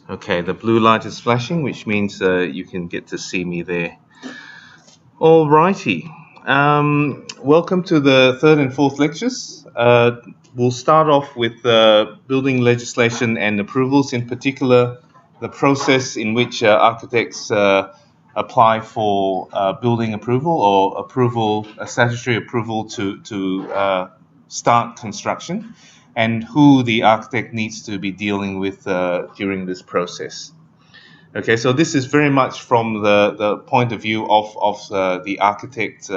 Okay, the blue light is flashing, which means you can get to see me there. Alrighty. Welcome to the third and fourth lectures. We'll start off with building legislation and approvals, in particular, the process in which architects apply for building approval or approval, a statutory approval to start construction, and who the architect needs to be dealing with during this process. Okay, so this is very much from the point of view of the architect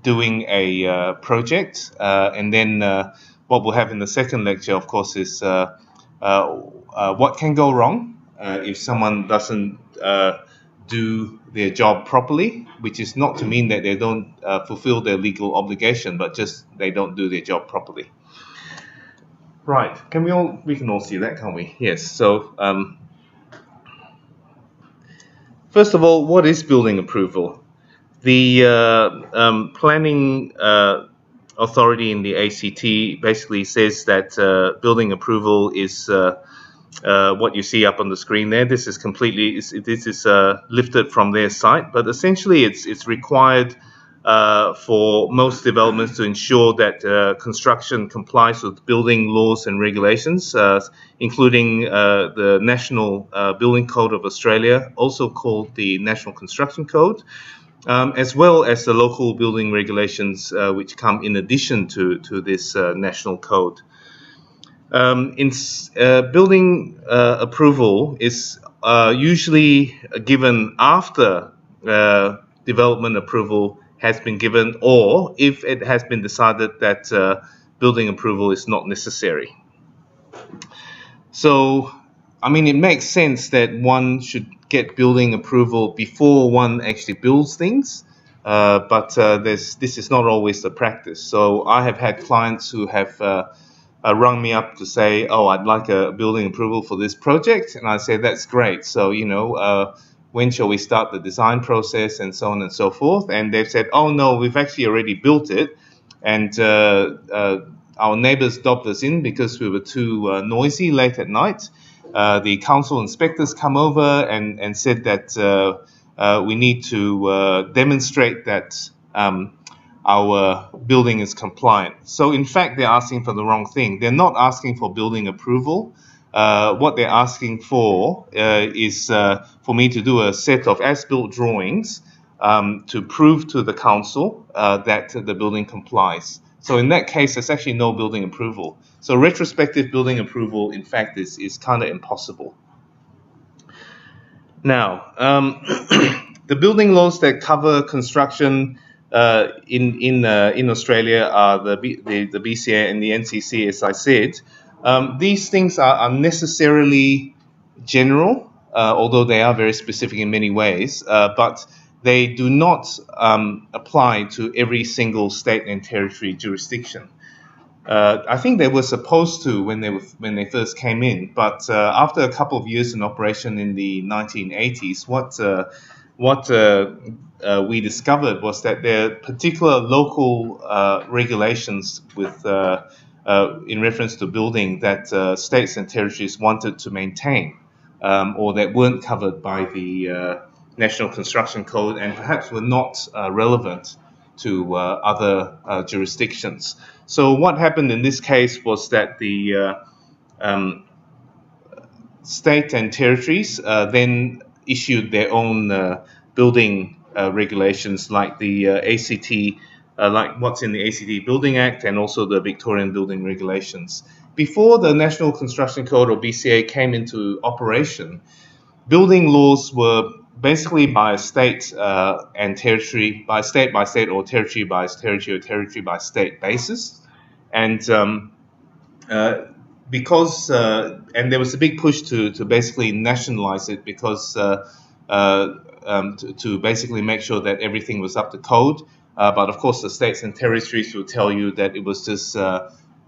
doing a project, and then what we'll have in the second lecture, of course, is what can go wrong if someone doesn't do their job properly, which is not to mean that they don't fulfill their legal obligation, but just they don't do their job properly. Right, we can all see that, can't we? Yes, so first of all, what is building approval? The planning authority in the ACT basically says that building approval is what you see up on the screen there. This is lifted from their site, but essentially it's required for most developments to ensure that construction complies with building laws and regulations, including the National Building Code of Australia, also called the National Construction Code, as well as the local building regulations which come in addition to this national code. Building approval is usually given after development approval has been given, or if it has been decided that building approval is not necessary. So, I mean, it makes sense that one should get building approval before one actually builds things, but this is not always the practice. So I have had clients who have rung me up to say, oh, I'd like a building approval for this project, and I say, that's great. So, when shall we start the design process, and so on and so forth? And they've said, oh no, we've actually already built it, and our neighbors dobbed us in because we were too noisy late at night. The council inspectors come over and said that we need to demonstrate that our building is compliant. So in fact, they're asking for the wrong thing. They're not asking for building approval. What they're asking for is for me to do a set of as-built drawings to prove to the council that the building complies. So in that case, there's actually no building approval. So retrospective building approval, in fact, is kind of impossible. Now, the building laws that cover construction in Australia are the BCA and the NCC, as I said. These things are necessarily general, although they are very specific in many ways, but they do not apply to every single state and territory jurisdiction. I think they were supposed to when they first came in, but after a couple of years in operation in the 1980s, what we discovered was that there are particular local regulations with in reference to building that states and territories wanted to maintain, or that weren't covered by the National Construction Code, and perhaps were not relevant to other jurisdictions. So what happened in this case was that the state and territories then issued their own building regulations, like the ACT, like what's in the ACT Building Act, and also the Victorian Building Regulations. Before the National Construction Code, or BCA, came into operation, building laws were basically by state and territory, by state or territory by territory or territory by state basis, and because and there was a big push to basically nationalize it, because to basically make sure that everything was up to code. But of course, the states and territories will tell you that it was just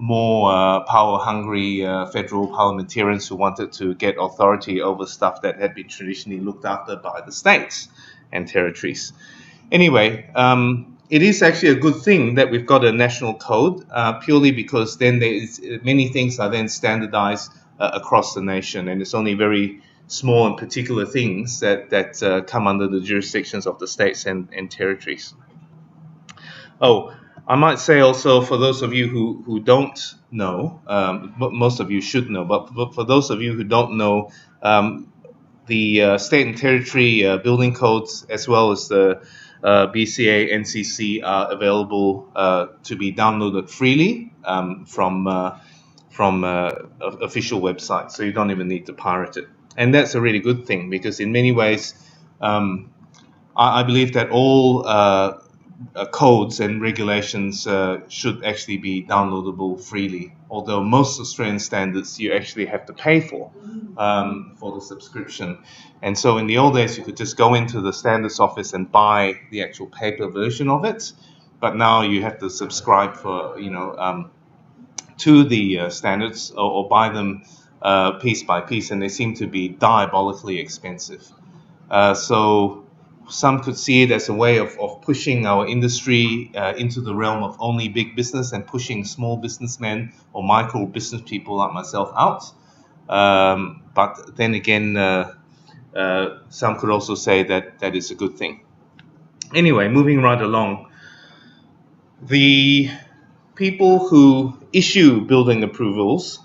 more power-hungry federal parliamentarians who wanted to get authority over stuff that had been traditionally looked after by the states and territories. Anyway, it is actually a good thing that we've got a national code, purely because then many things are then standardized across the nation, and it's only very small and particular things that come under the jurisdictions of the states and territories. Oh, I might say also, for those of you who don't know, most of you should know, but for those of you who don't know, the state and territory building codes, as well as the BCA, NCC, are available to be downloaded freely from official websites, so you don't even need to pirate it. And that's a really good thing, because in many ways, I believe that all codes and regulations should actually be downloadable freely, although most Australian standards you actually have to pay for the subscription. And so in the old days, you could just go into the standards office and buy the actual paper version of it, but now you have to subscribe for to the standards, or buy them piece by piece, and they seem to be diabolically expensive. So some could see it as a way of pushing our industry into the realm of only big business and pushing small businessmen or micro business people like myself out. But then again, some could also say that that is a good thing. Anyway, moving right along, the people who issue building approvals,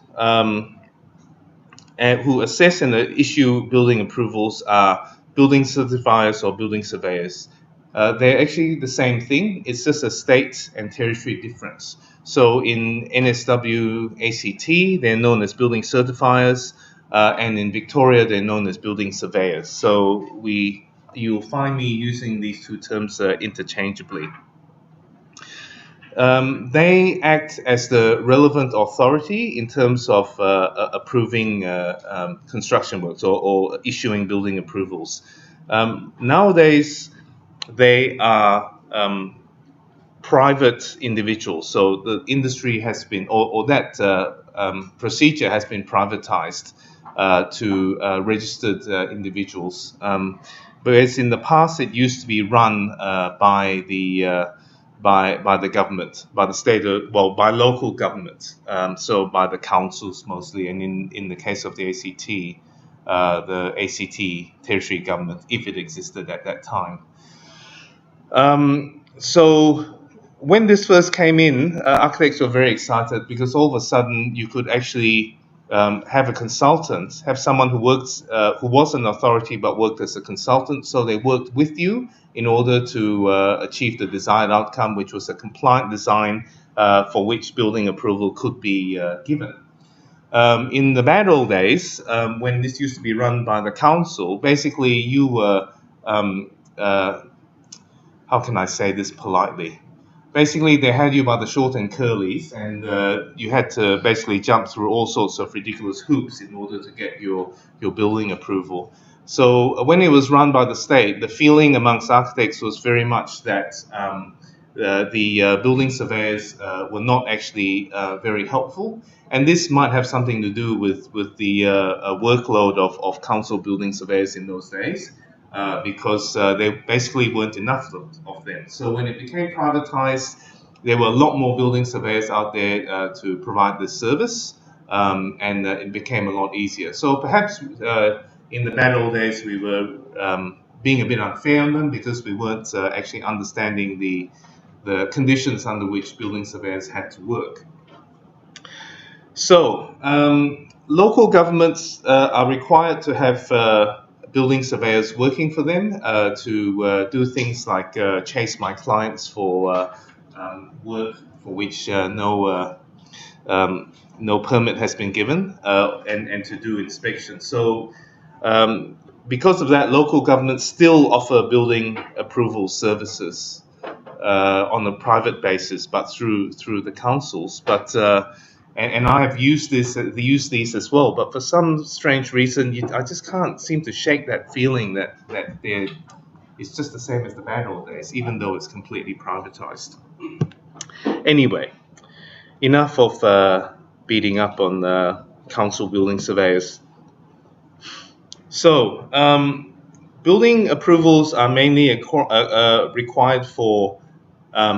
and who assess and issue building approvals, are building certifiers or building surveyors. They're actually the same thing. It's just a state and territory difference. So in NSW ACT, they're known as building certifiers, and in Victoria, they're known as building surveyors. So you'll find me using these two terms interchangeably. They act as the relevant authority in terms of approving construction works or issuing building approvals. Nowadays, they are private individuals, so the industry has been, or that procedure has been privatized to registered individuals. Whereas in the past, it used to be run by the government, by the state, by local government, so by the councils mostly, and in the case of the ACT territory government, if it existed at that time. So when this first came in, architects were very excited, because all of a sudden you could actually have a consultant, have someone who was an authority but worked as a consultant, so they worked with you in order to achieve the desired outcome, which was a compliant design for which building approval could be given. In the bad old days, when this used to be run by the council, basically you were, how can I say this politely? Basically, they had you by the short and curlies, and you had to basically jump through all sorts of ridiculous hoops in order to get your building approval. So when it was run by the state, the feeling amongst architects was very much that the building surveyors were not actually very helpful. And this might have something to do with the workload of council building surveyors in those days. Because there basically weren't enough of them. So when it became privatized, there were a lot more building surveyors out there to provide this service, and it became a lot easier. So perhaps in the bad old days, we were being a bit unfair on them, because we weren't actually understanding the conditions under which building surveyors had to work. So local governments are required to have building surveyors working for them to do things like chase my clients for work for which no permit has been given, and to do inspections. So because of that, local governments still offer building approval services on a private basis, but through the councils. But and I have used these as well, but for some strange reason, I just can't seem to shake that feeling that it's just the same as the bad old days, even though it's completely privatized. Anyway, enough of beating up on council building surveyors. So, building approvals are mainly required for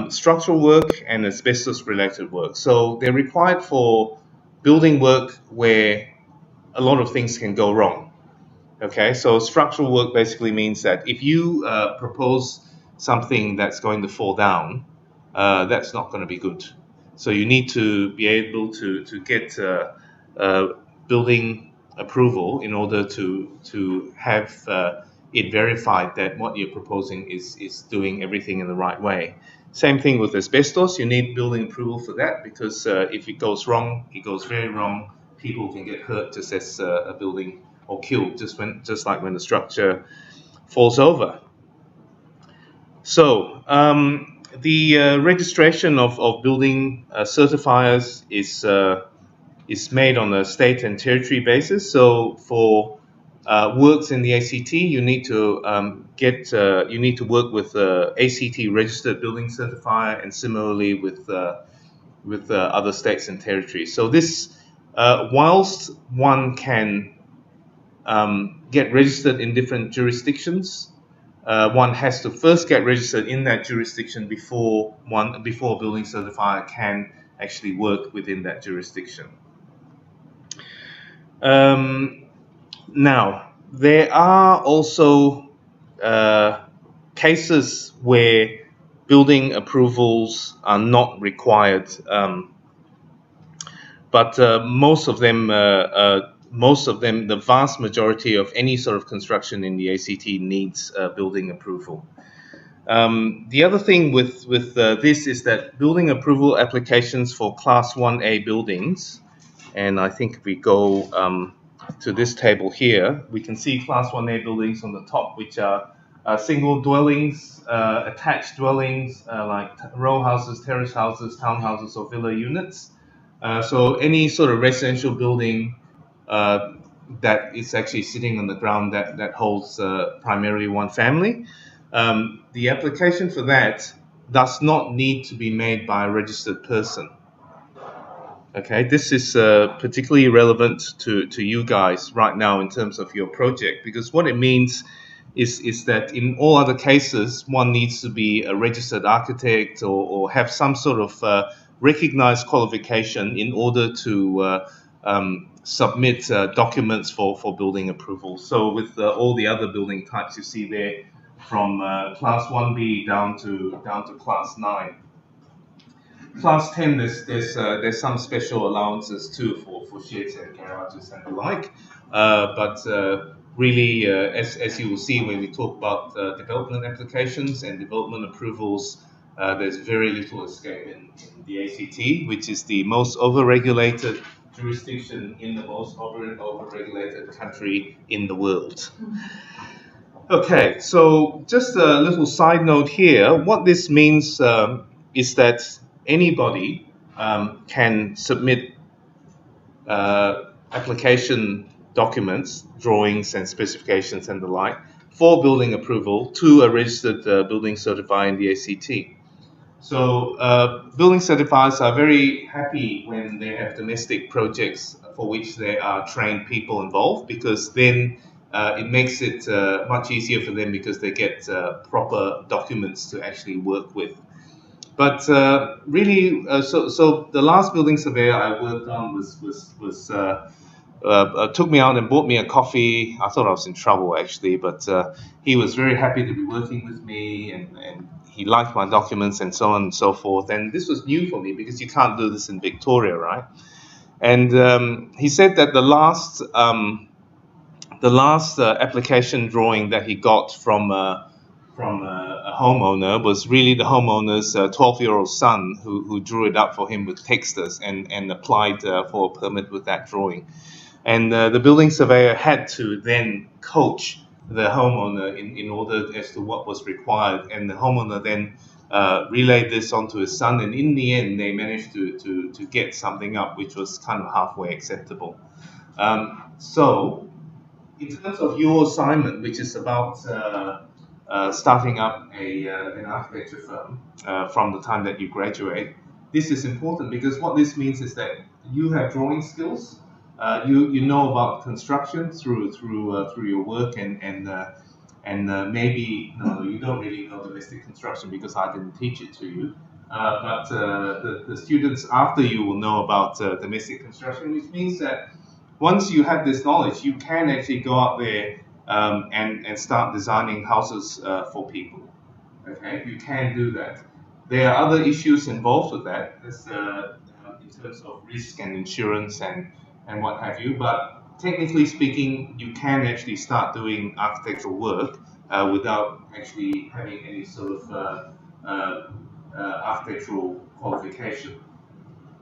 structural work and asbestos-related work. So they're required for building work where a lot of things can go wrong. Okay, so structural work basically means that if you propose something that's going to fall down, that's not going to be good. So you need to be able to get building approval in order to have it verified that what you're proposing is doing everything in the right way. Same thing with asbestos. You need building approval for that because if it goes wrong, it goes very wrong. People can get hurt just as a building, or killed just like when the structure falls over. So the registration of building certifiers is made on a state and territory basis. So for works in the ACT, you need to you need to work with ACT registered building certifier, and similarly with other states and territories. So this, whilst one can get registered in different jurisdictions, one has to first get registered in that jurisdiction before a building certifier can actually work within that jurisdiction. Now, there are also cases where building approvals are not required, but most of them, the vast majority of any sort of construction in the ACT needs building approval. The other thing with this is that building approval applications for Class 1A buildings, and I think if we go to this table here, we can see Class 1A buildings on the top, which are single dwellings, attached dwellings, like row houses, terrace houses, townhouses, or villa units. So any sort of residential building that is actually sitting on the ground that holds primarily one family. The application for that does not need to be made by a registered person. Okay, this is particularly relevant to you guys right now in terms of your project, because what it means is that in all other cases, one needs to be a registered architect or have some sort of recognized qualification in order to submit documents for building approval. So with all the other building types you see there, from Class 1B down to Class 9. Class 10, there's some special allowances too for sheds and garages and the like. But really, as you will see when we talk about development applications and development approvals, there's very little escape in the ACT, which is the most overregulated jurisdiction in the most overregulated country in the world. Okay, so just a little side note here. What this means is that anybody can submit application documents, drawings and specifications and the like for building approval to a registered building certifier in the ACT. So building certifiers are very happy when they have domestic projects for which there are trained people involved, because then it makes it much easier for them because they get proper documents to actually work with. But really, so the last building surveyor I worked on took me out and bought me a coffee. I thought I was in trouble actually, but he was very happy to be working with me, and he liked my documents and so on and so forth. And this was new for me because you can't do this in Victoria, right? And he said that the last application drawing that he got from a homeowner was really the homeowner's 12-year-old son who drew it up for him with texters and applied for a permit with that drawing. And the building surveyor had to then coach the homeowner in order as to what was required. And the homeowner then relayed this onto his son. And in the end, they managed to get something up which was kind of halfway acceptable. So in terms of your assignment, which is about starting up an architecture firm from the time that you graduate, this is important because what this means is that you have drawing skills. You know about construction through your work, and maybe you don't really know domestic construction because I didn't teach it to you. But the students after you will know about domestic construction, which means that once you have this knowledge, you can actually go out there and start designing houses for people. Okay, you can do that. There are other issues involved with that, in terms of risk and insurance and what have you. But technically speaking, you can actually start doing architectural work without actually having any sort of architectural qualification.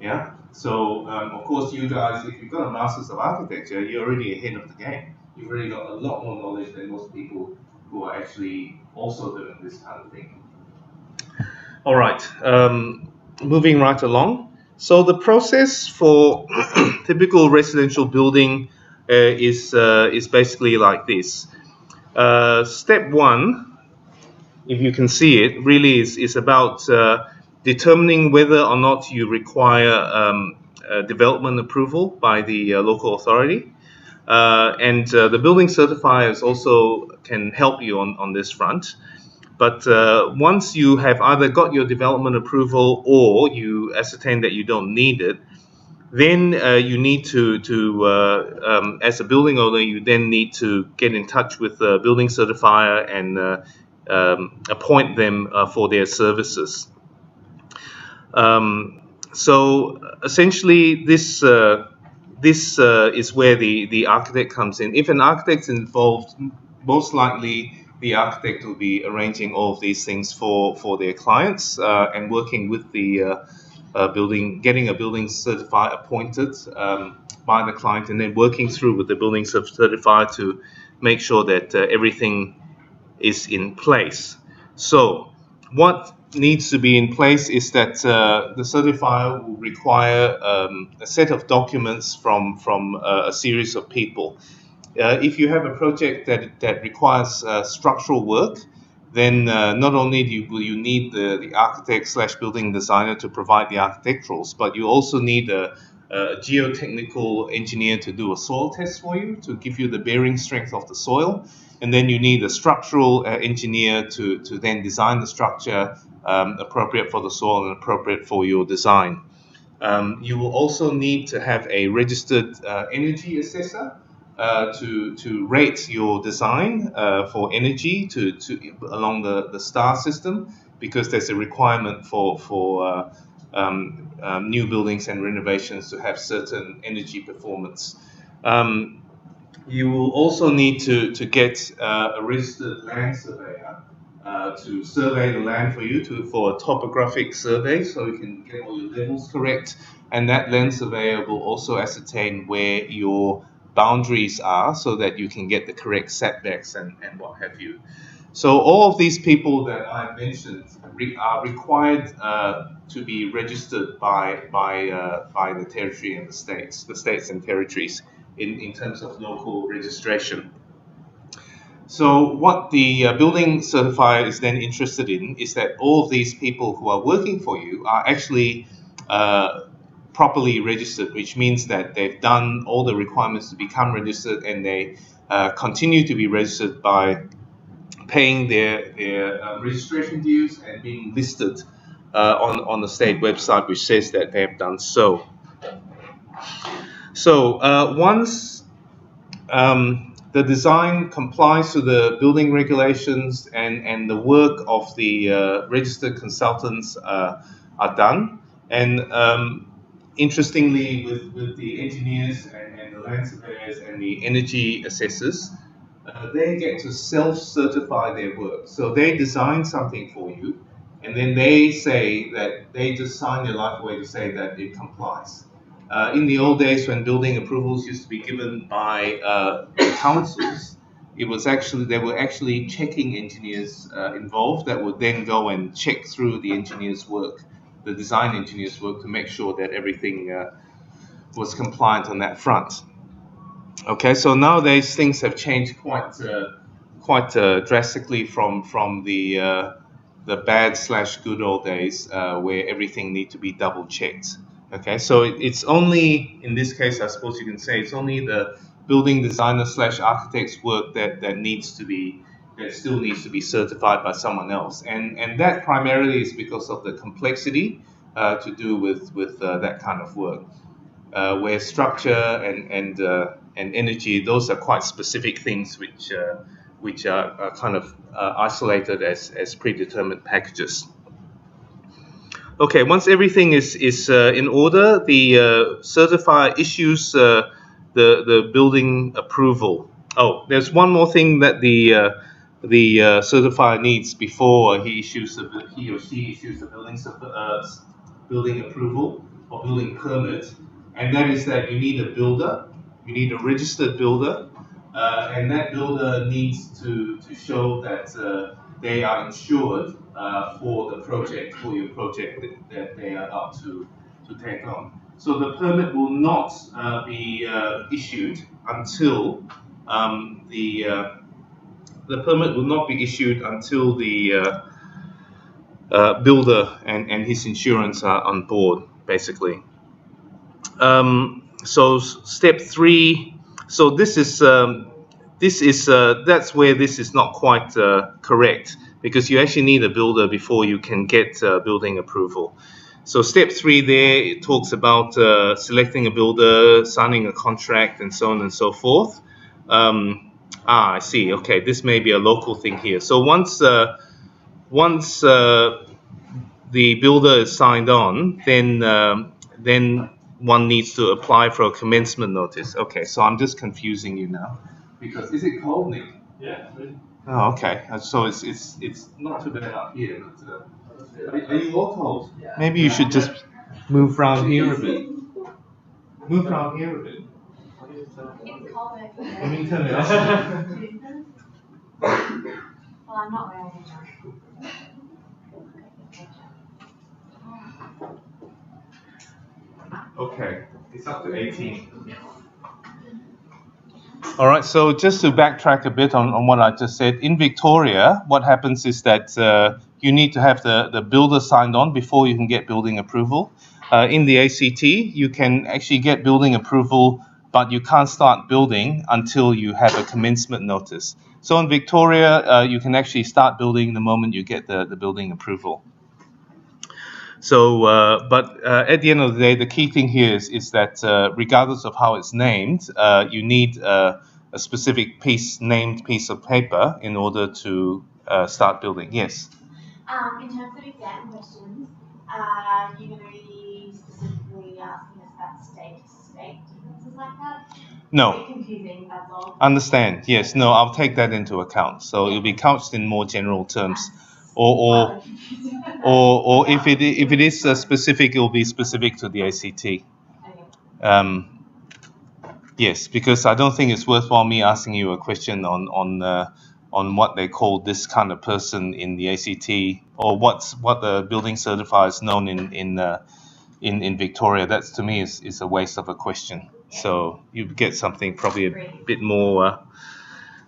Yeah. So of course, you guys, if you've got a Masters of Architecture, you're already ahead of the game. You've already got a lot more knowledge than most people who are actually also doing this kind of thing. All right. Moving right along. So the process for typical residential building is basically like this. Step one, if you can see it, really is about determining whether or not you require development approval by the local authority. And the building certifiers also can help you on this front. But once you have either got your development approval or you ascertain that you don't need it, then you need to as a building owner, you then need to get in touch with the building certifier and appoint them for their services. So essentially, this is where the architect comes in. If an architect's involved, most likely the architect will be arranging all of these things for their clients and working with the getting a building certifier appointed by the client, and then working through with the building certifier to make sure that everything is in place. So what needs to be in place is that the certifier will require a set of documents from a series of people. If you have a project that requires structural work, then not only will you need the architect / building designer to provide the architecturals, but you also need a geotechnical engineer to do a soil test for you, to give you the bearing strength of the soil. And then you need a structural engineer to then design the structure appropriate for the soil and appropriate for your design. You will also need to have a registered energy assessor to rate your design for energy along the STAR system, because there's a requirement for new buildings and renovations to have certain energy performance. You will also need to get a registered land surveyor to survey the land for you for a topographic survey, so you can get all your levels correct. And that land surveyor will also ascertain where your boundaries are, so that you can get the correct setbacks and what have you. So all of these people that I mentioned are required to be registered by the territory and the states and territories in terms of local registration. So what the building certifier is then interested in is that all of these people who are working for you are actually properly registered, which means that they've done all the requirements to become registered, and they continue to be registered by paying their registration dues and being listed on the state website, which says that they have done so. So once the design complies to the building regulations and the work of the registered consultants are done, and interestingly, with the engineers and the land surveyors and the energy assessors, they get to self-certify their work. So they design something for you, and then they say that they just sign their life away to say that it complies. In the old days, when building approvals used to be given by councils, there were actually checking engineers involved that would then go and check through the engineer's work, the design engineer's work, to make sure that everything was compliant on that front. Okay, so nowadays things have changed quite drastically from the bad / good old days where everything needs to be double checked. Okay, so it's only, in this case, I suppose you can say, it's only the building designer / architect's work that still needs to be certified by someone else, and that primarily is because of the complexity to do with that kind of work. where structure and energy, those are quite specific things which are kind of isolated as predetermined packages. Okay, once everything is in order, the certifier issues the building approval. Oh, there's one more thing that the certifier needs before he or she issues the building approval or building permit, and that is that you need a builder, you need a registered builder, and that builder needs to show that they are insured for the project, for your project that they are about to take on. So the permit will not be issued until the permit will not be issued until the builder and his insurance are on board, basically. So step 3. So this is that's where this is not quite correct, because you actually need a builder before you can get building approval. So step 3 there, it talks about selecting a builder, signing a contract, and so on and so forth. I see. Okay, this may be a local thing here. So once the builder is signed on, then one needs to apply for a commencement notice. Okay, so I'm just confusing you now, because is it cold, Nick? Yeah. Oh, okay. So it's not too bad up here. But, are you all cold? Yeah. Maybe you should just move around here a bit. Move around here a bit. It's cold. Let me turn it off. Well, I'm not wearing it. Okay, it's up to 18. All right, so just to backtrack a bit on what I just said, in Victoria, what happens is that you need to have the builder signed on before you can get building approval. In the ACT, you can actually get building approval, but you can't start building until you have a commencement notice. So in Victoria, you can actually start building the moment you get the building approval. So, but at the end of the day, the key thing here is that regardless of how it's named, you need a specific named piece of paper in order to start building. Yes? In terms of exam questions, you're going to be specifically asking us about state differences like that? No. It's a bit confusing, that's all. Understand. Yes. No, I'll take that into account. So it'll be couched in more general terms. Or if it is specific, it will be specific to the ACT. Okay. Yes, because I don't think it's worthwhile me asking you a question on what they call this kind of person in the ACT, or what the building certifier is known in Victoria. That to me is a waste of a question. So you get something probably a bit more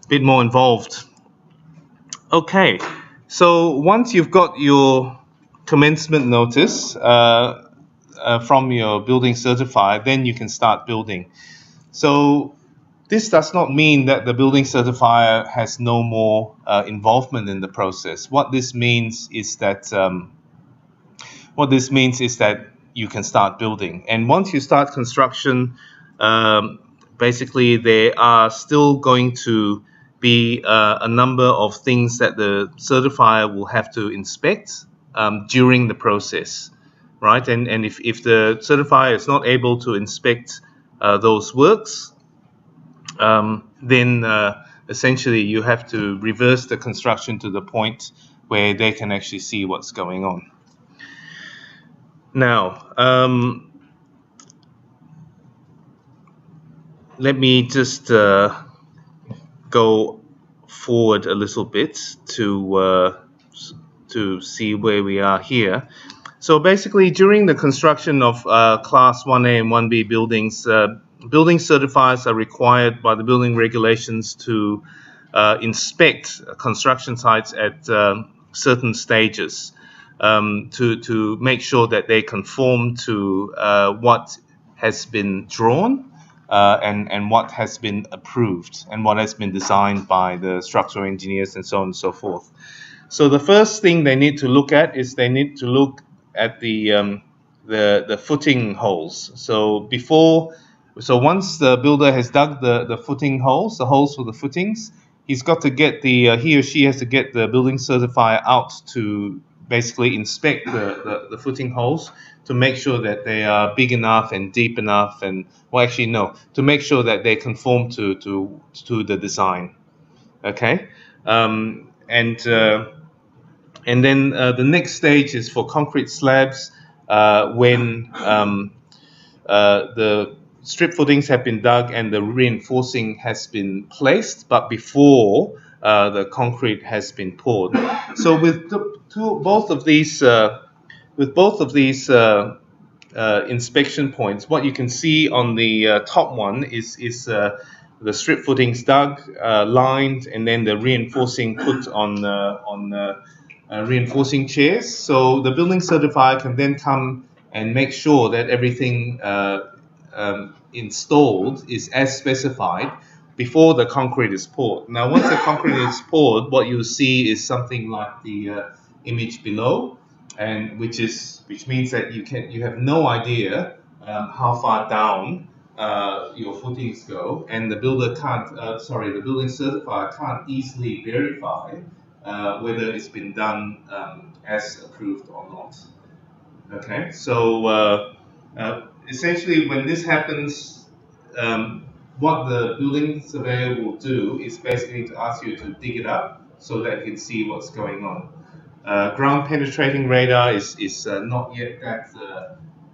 involved. Okay. So once you've got your commencement notice from your building certifier, then you can start building. So this does not mean that the building certifier has no more involvement in the process. What this means is that you can start building. And once you start construction, basically there are still going to be a number of things that the certifier will have to inspect during the process, right? And if the certifier is not able to inspect those works, then essentially you have to reverse the construction to the point where they can actually see what's going on. Now, let me just go forward a little bit to see where we are here. So basically, during the construction of Class 1A and 1B buildings, building certifiers are required by the building regulations to inspect construction sites at certain stages to make sure that they conform to what has been drawn and what has been approved and what has been designed by the structural engineers and so on and so forth. So the first thing they need to look at is they need to look at the the footing holes. So once the builder has dug the footing holes, the holes for the footings, he's got to get he or she has to get the building certifier out to basically inspect the footing holes to make sure that they are big enough and deep enough, and well, actually no, to make sure that they conform to the design. Okay, and then the next stage is for concrete slabs, when the strip footings have been dug and the reinforcing has been placed, but before the concrete has been poured. So with both of these inspection points, what you can see on the top one is the strip footings dug, lined, and then the reinforcing put on reinforcing chairs. So the building certifier can then come and make sure that everything installed is as specified before the concrete is poured. Now, once the concrete is poured, what you'll see is something like the image below, and which means that you have no idea how far down your footings go, and the building certifier can't easily verify whether it's been done as approved or not. Okay, so essentially, when this happens, what the building surveyor will do is basically to ask you to dig it up so that you can see what's going on. Ground penetrating radar is not yet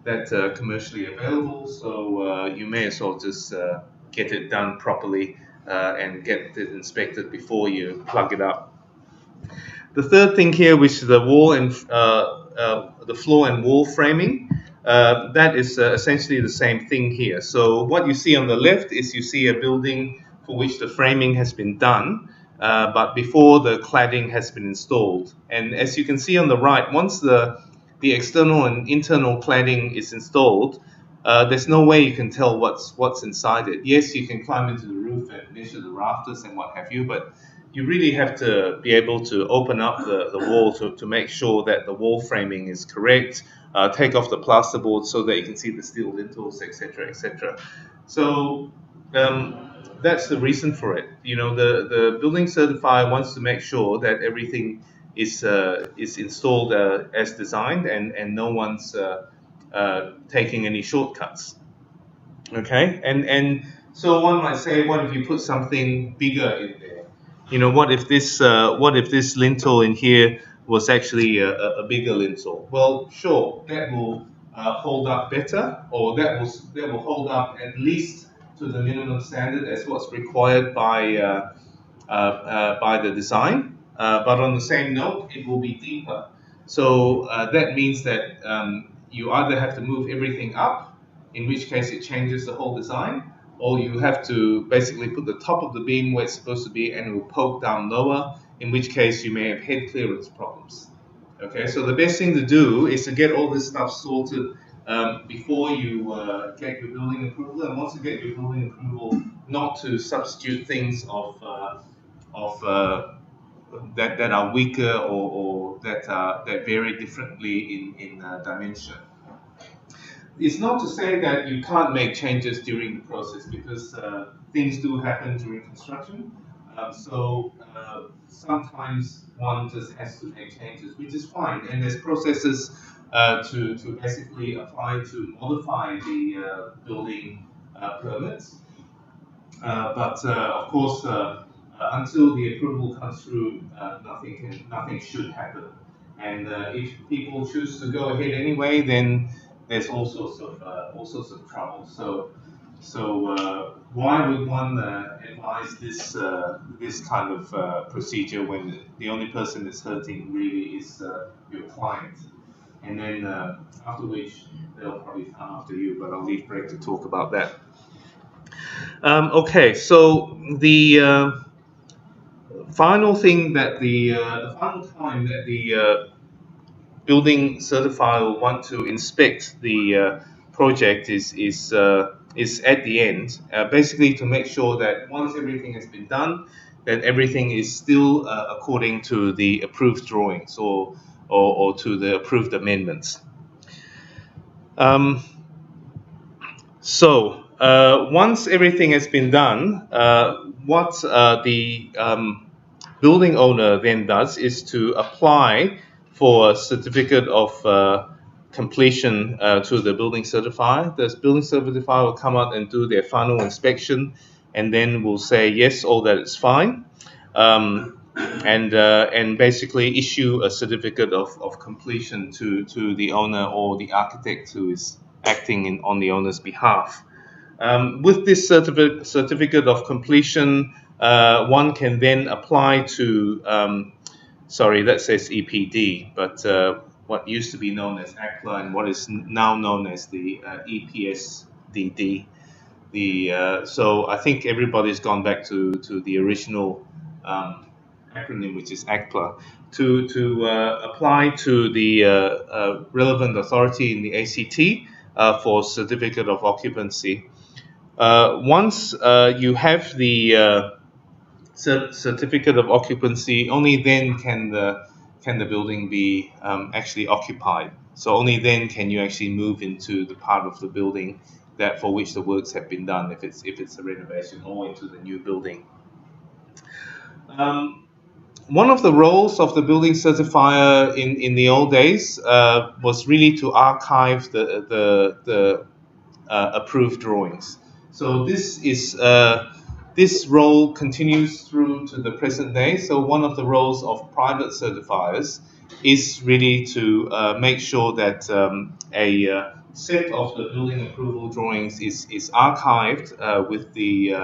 that commercially available, so you may as well just get it done properly and get it inspected before you plug it up. The third thing here, which is the wall and the floor and wall framing, that is essentially the same thing here. So what you see on the left is you see a building for which the framing has been done, but before the cladding has been installed. And as you can see on the right, once the external and internal cladding is installed, there's no way you can tell what's inside it. Yes, you can climb into the roof and measure the rafters and what have you, but you really have to be able to open up the wall to make sure that the wall framing is correct, take off the plasterboard so that you can see the steel lintels, etc., etc. So that's the reason for it. You know, the building certifier wants to make sure that everything is installed as designed, and no one's taking any shortcuts. Okay, and so one might say, what if you put something bigger in there? You know, what if this lintel in here was actually a bigger lintel? Well, sure, that will hold up better, or that will hold up at least to the minimum standard as what's required by the design. But on the same note, it will be deeper. So that means that you either have to move everything up, in which case it changes the whole design, or you have to basically put the top of the beam where it's supposed to be and it will poke down lower, in which case you may have head clearance problems. Okay, so the best thing to do is to get all this stuff sorted before you get your building approval, and once you get your building approval, not to substitute things that are weaker or that vary differently in dimension. It's not to say that you can't make changes during the process, because things do happen during construction. So sometimes one just has to make changes, which is fine. And there's processes to basically apply to modify the building permits. But of course, until the approval comes through, nothing should happen. And if people choose to go ahead anyway, then there's all sorts of trouble. So why would one advise this kind of procedure when the only person that's hurting really is your client? And then after which they'll probably come after you, but I'll leave Greg to talk about that. Okay, so the final thing that the final time that the building certifier will want to inspect the project is at the end, basically to make sure that once everything has been done, that everything is still according to the approved drawings or to the approved amendments. Um, once everything has been done, what the building owner then does is to apply for a certificate of completion to the building certifier. The building certifier will come out and do their final inspection, and then will say yes, all that is fine, and basically issue a certificate of completion to the owner or the architect who is acting on the owner's behalf. With this certificate of completion, one can then apply to, sorry, that says EPD, but what used to be known as ACLA and what is now known as the EPSDD. So I think everybody's gone back to the original acronym, which is ACLA, to apply to the relevant authority in the ACT for certificate of occupancy. Once you have the certificate of occupancy, only then can the building be actually occupied. So only then can you actually move into the part of the building that for which the works have been done, if it's a renovation, or into the new building. One of the roles of the building certifier in the old days was really to archive the approved drawings. So this role continues through to the present day. So one of the roles of private certifiers is really to make sure that a set of the building approval drawings is archived with the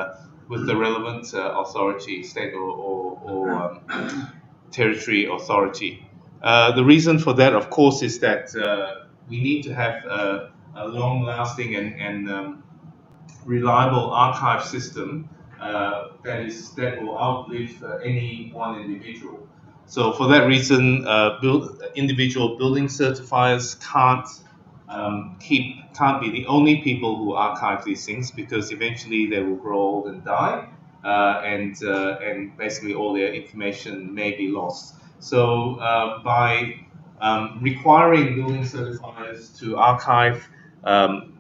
relevant authority, state or territory authority. The reason for that, of course, is that we need to have a long-lasting and reliable archive system that will outlive any one individual. So for that reason, individual building certifiers can't be the only people who archive these things, because eventually they will grow old and die, and basically all their information may be lost. So by requiring building certifiers to archive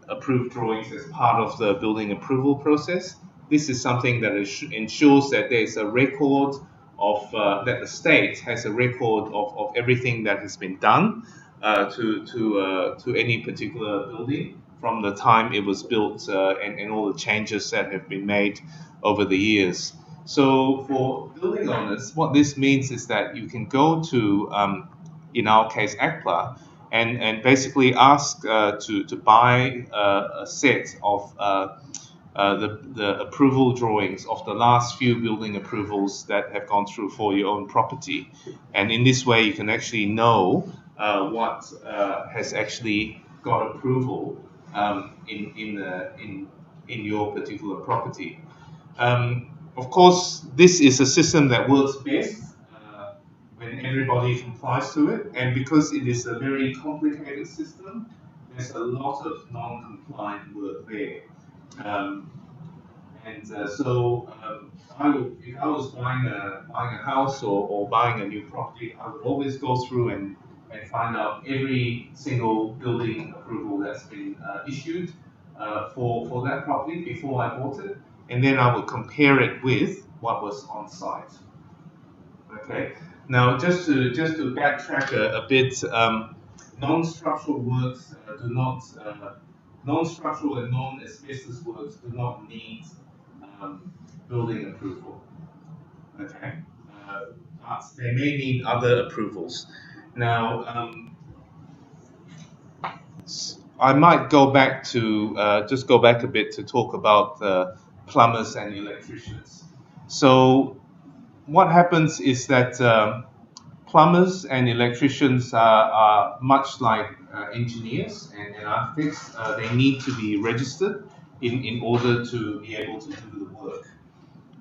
approved drawings as part of the building approval process, this is something that ensures that there is a record of that the state has a record of everything that has been done to any particular building from the time it was built, and all the changes that have been made over the years. So for building owners, what this means is that you can go to, in our case, ACLA, and basically ask to buy a set of the approval drawings of the last few building approvals that have gone through for your own property. And in this way, you can actually know what has actually got approval in your particular property. Of course, this is a system that works best when everybody complies to it, and because it is a very complicated system, there's a lot of non-compliant work there. If I was buying a house or buying a new property, I would always go through and find out every single building approval that's been issued for that property before I bought it, and then I would compare it with what was on site. Okay. Now, just to backtrack a bit, non-structural works non-structural and non-asbestos works do not need building approval. Okay. But they may need other approvals. Now, I might go back to just go back a bit to talk about plumbers and electricians. So what happens is that plumbers and electricians are much like engineers and architects. They need to be registered in order to be able to do the work.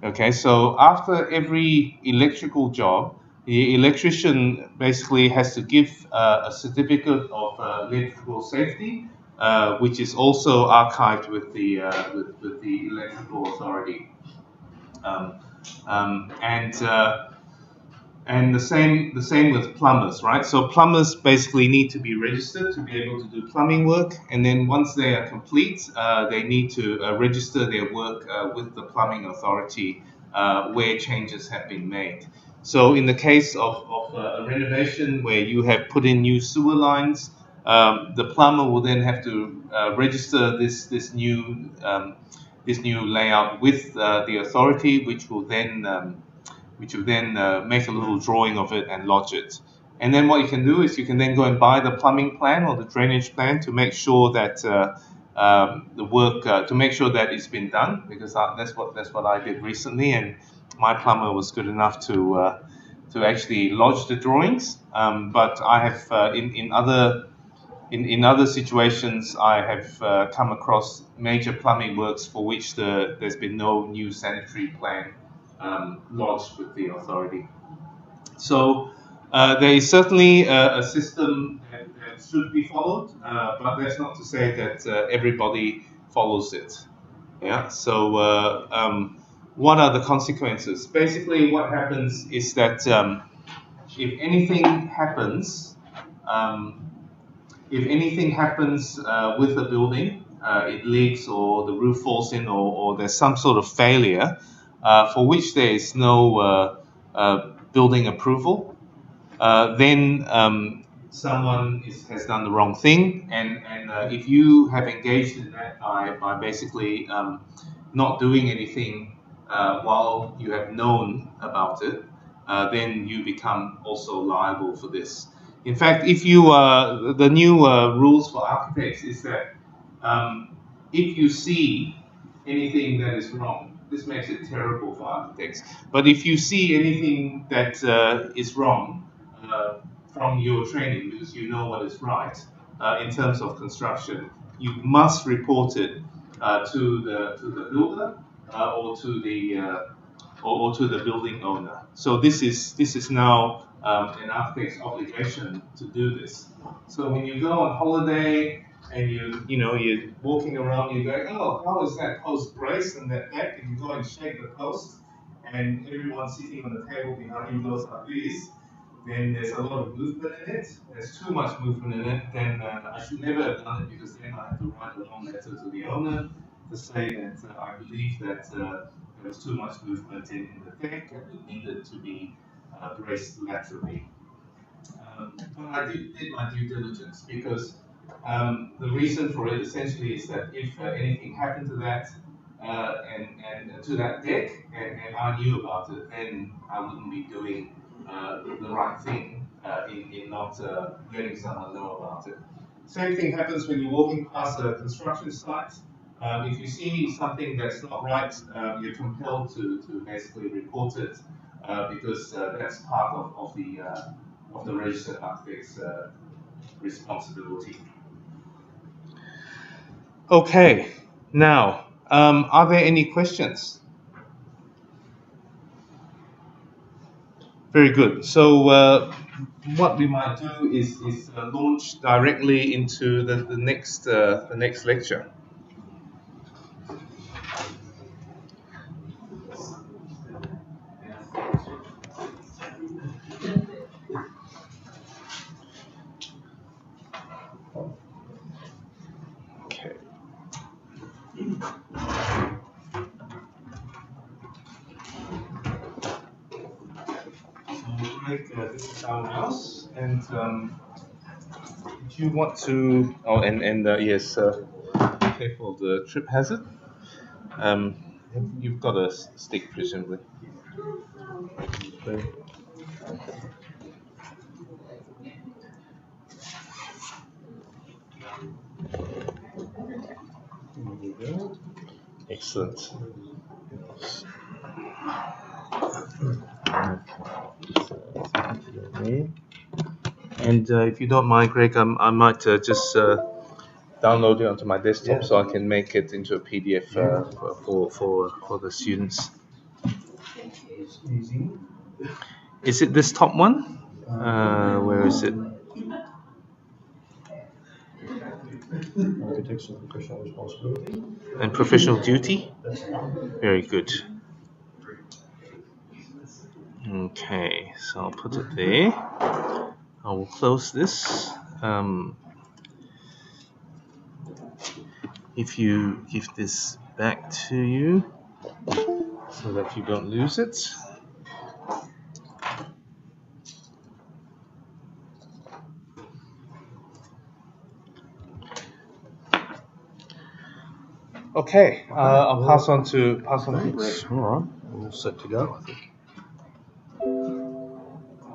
Okay, so after every electrical job, the electrician basically has to give a certificate of electrical safety, which is also archived with the electrical authority. And the same with plumbers, right? So plumbers basically need to be registered to be able to do plumbing work, and then once they are complete, they need to register their work with the plumbing authority where changes have been made. So in the case of a renovation where you have put in new sewer lines, the plumber will then have to register this new layout with the authority, which will then make a little drawing of it and lodge it. And then what you can do is you can then go and buy the plumbing plan or the drainage plan to make sure that the work to make sure that it's been done, because that's what I did recently, and my plumber was good enough to actually lodge the drawings. But I have in other situations, I have come across major plumbing works for which there's been no new sanitary plan lodged with the authority. So there is certainly a system that should be followed, but that's not to say that everybody follows it. Yeah. So what are the consequences? Basically, what happens is that if anything happens, with the building, it leaks or the roof falls in, or there's some sort of failure for which there is no building approval, then someone has done the wrong thing, and if you have engaged in that by basically not doing anything while you have known about it, then you become also liable for this. In fact, if you the new rules for architects is that if you see anything that is wrong, this makes it terrible for architects. But if you see anything that is wrong from your training, because you know what is right in terms of construction, you must report it to the builder or to the building owner. So this is now an architect's obligation to do this. So when you go on holiday and you're walking around, you go, oh, how is that post braced and that deck? And you go and shake the post, and everyone sitting on the table behind you goes like this. Then there's a lot of movement in it. There's too much movement in it. Then I should never have done it, because then I have to write a long letter to the owner to say that I believe that there was too much movement in the deck and it needed to be braced laterally. But I did my due diligence, because the reason for it essentially is that if anything happened to that and to that deck, and I knew about it, then I wouldn't be doing the right thing in not letting someone know about it. Same thing happens when you're walking past a construction site. If you see something that's not right, you're compelled to basically report it, because that's part of the registered architect's responsibility. Okay, now, are there any questions? Very good. So what we might do is launch directly into the next lecture. Okay. This is our mouse, and if you want to, yes, careful of the trip hazard. You've got a stick, presumably. Excellent. Okay. And if you don't mind, Greg, I might just download it onto my desktop, so I can make it into a PDF for the students. Is it this top one? Where is it? Architects and professional responsibility. And professional duty? Very good. Okay, so I'll put it there. I will close this. If you give this back to you so that you don't lose it. Okay, I'll pass on to Brett. All right, we're all set to go, I think.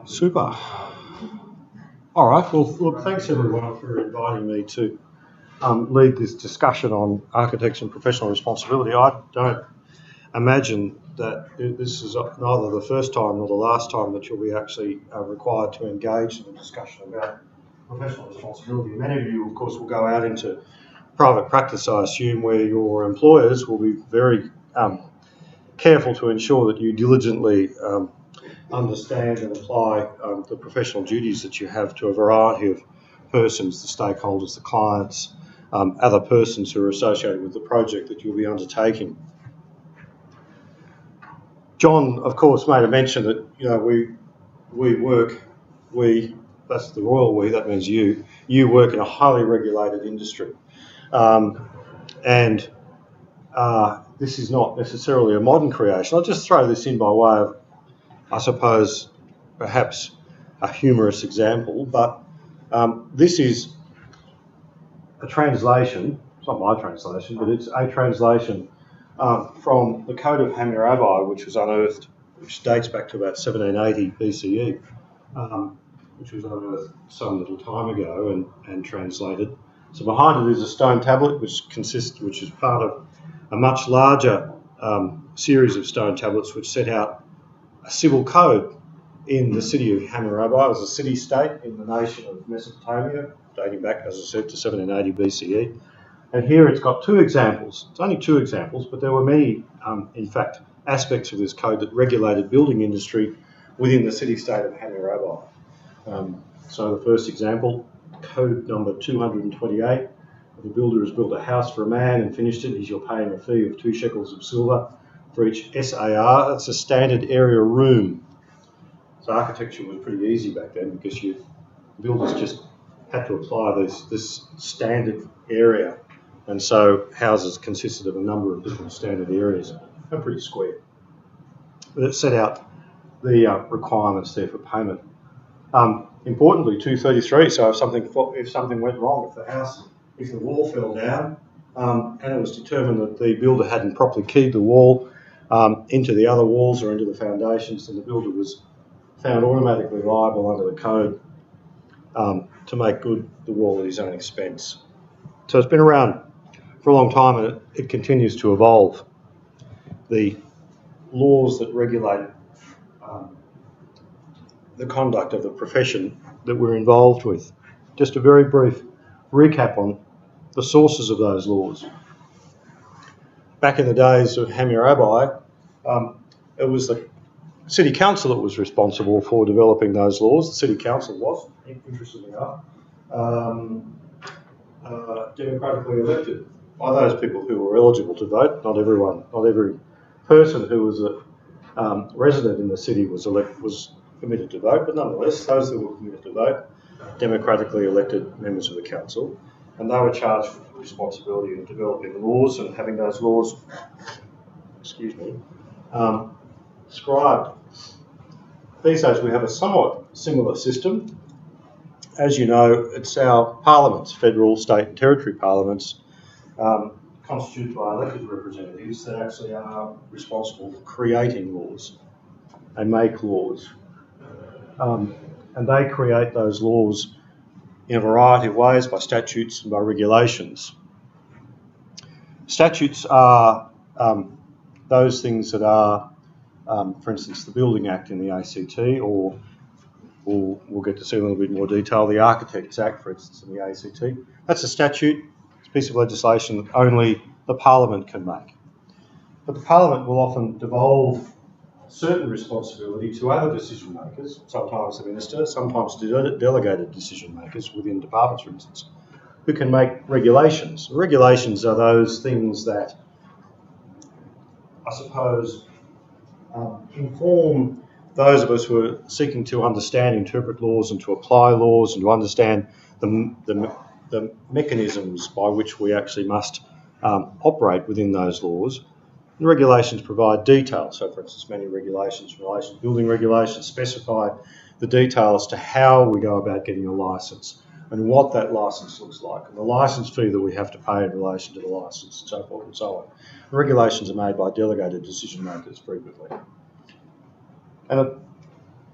Super. All right, well, thanks everyone for inviting me to lead this discussion on architects and professional responsibility. I don't imagine that this is neither the first time nor the last time that you'll be actually required to engage in a discussion about professional responsibility. Many of you, of course, will go out into private practice, I assume, where your employers will be very careful to ensure that you diligently understand and apply the professional duties that you have to a variety of persons, the stakeholders, the clients, other persons who are associated with the project that you'll be undertaking. John, of course, made a mention that that's the royal we, that means you work in a highly regulated industry. This is not necessarily a modern creation. I'll just throw this in by way of, I suppose, perhaps a humorous example, but this is a translation. It's not my translation, but it's a translation from the Code of Hammurabi, which was unearthed, which dates back to about 1780 BCE, which was unearthed some little time ago and translated. So behind it is a stone tablet, which is part of a much larger series of stone tablets, which set out a civil code in the city of Hammurabi. It was a city-state in the nation of Mesopotamia, dating back, as I said, to 1780 BCE. And here it's got two examples. It's only two examples, but there were many, in fact, aspects of this code that regulated building industry within the city-state of Hammurabi. So the first example, code number 228. If a builder has built a house for a man and finished it, he shall pay him a fee of 2 shekels of silver for each SAR. That's a standard area room. So architecture was pretty easy back then because builders just had to apply this standard area. And so houses consisted of a number of different standard areas. They're pretty square. But it set out the requirements there for payment. Importantly, 233, so if something went wrong, if the wall fell down and it was determined that the builder hadn't properly keyed the wall into the other walls or into the foundations, then the builder was found automatically liable under the code to make good the wall at his own expense. So it's been around for a long time and it continues to evolve. The laws that regulate the conduct of the profession that we're involved with. Just a very brief recap on the sources of those laws. Back in the days of Hammurabi, it was the city council that was responsible for developing those laws. The city council was, interestingly enough, democratically elected by those people who were eligible to vote. Not every person who was a resident in the city was permitted to vote, but nonetheless, those that were permitted to vote, democratically elected members of the council, and they were charged with the responsibility of developing laws and having those laws, scribed. These days we have a somewhat similar system. As you know, it's our parliaments, federal, state and territory parliaments, constituted by elected representatives that actually are responsible for creating laws. They make laws. And they create those laws in a variety of ways, by statutes and by regulations. Statutes are those things that are, for instance, the Building Act in the ACT, or we'll get to see in a little bit more detail, the Architects Act, for instance, in the ACT. That's a statute, it's a piece of legislation that only the Parliament can make. But the Parliament will often devolve certain responsibility to other decision makers, sometimes the minister, sometimes delegated decision makers within departments, for instance, who can make regulations. Regulations are those things that, I suppose, inform those of us who are seeking to understand, interpret laws and to apply laws and to understand the mechanisms by which we actually must operate within those laws. The regulations provide detail. So, for instance, many regulations in relation to building regulations specify the detail as to how we go about getting a licence and what that licence looks like, and the licence fee that we have to pay in relation to the licence, and so forth and so on. The regulations are made by delegated decision makers frequently. And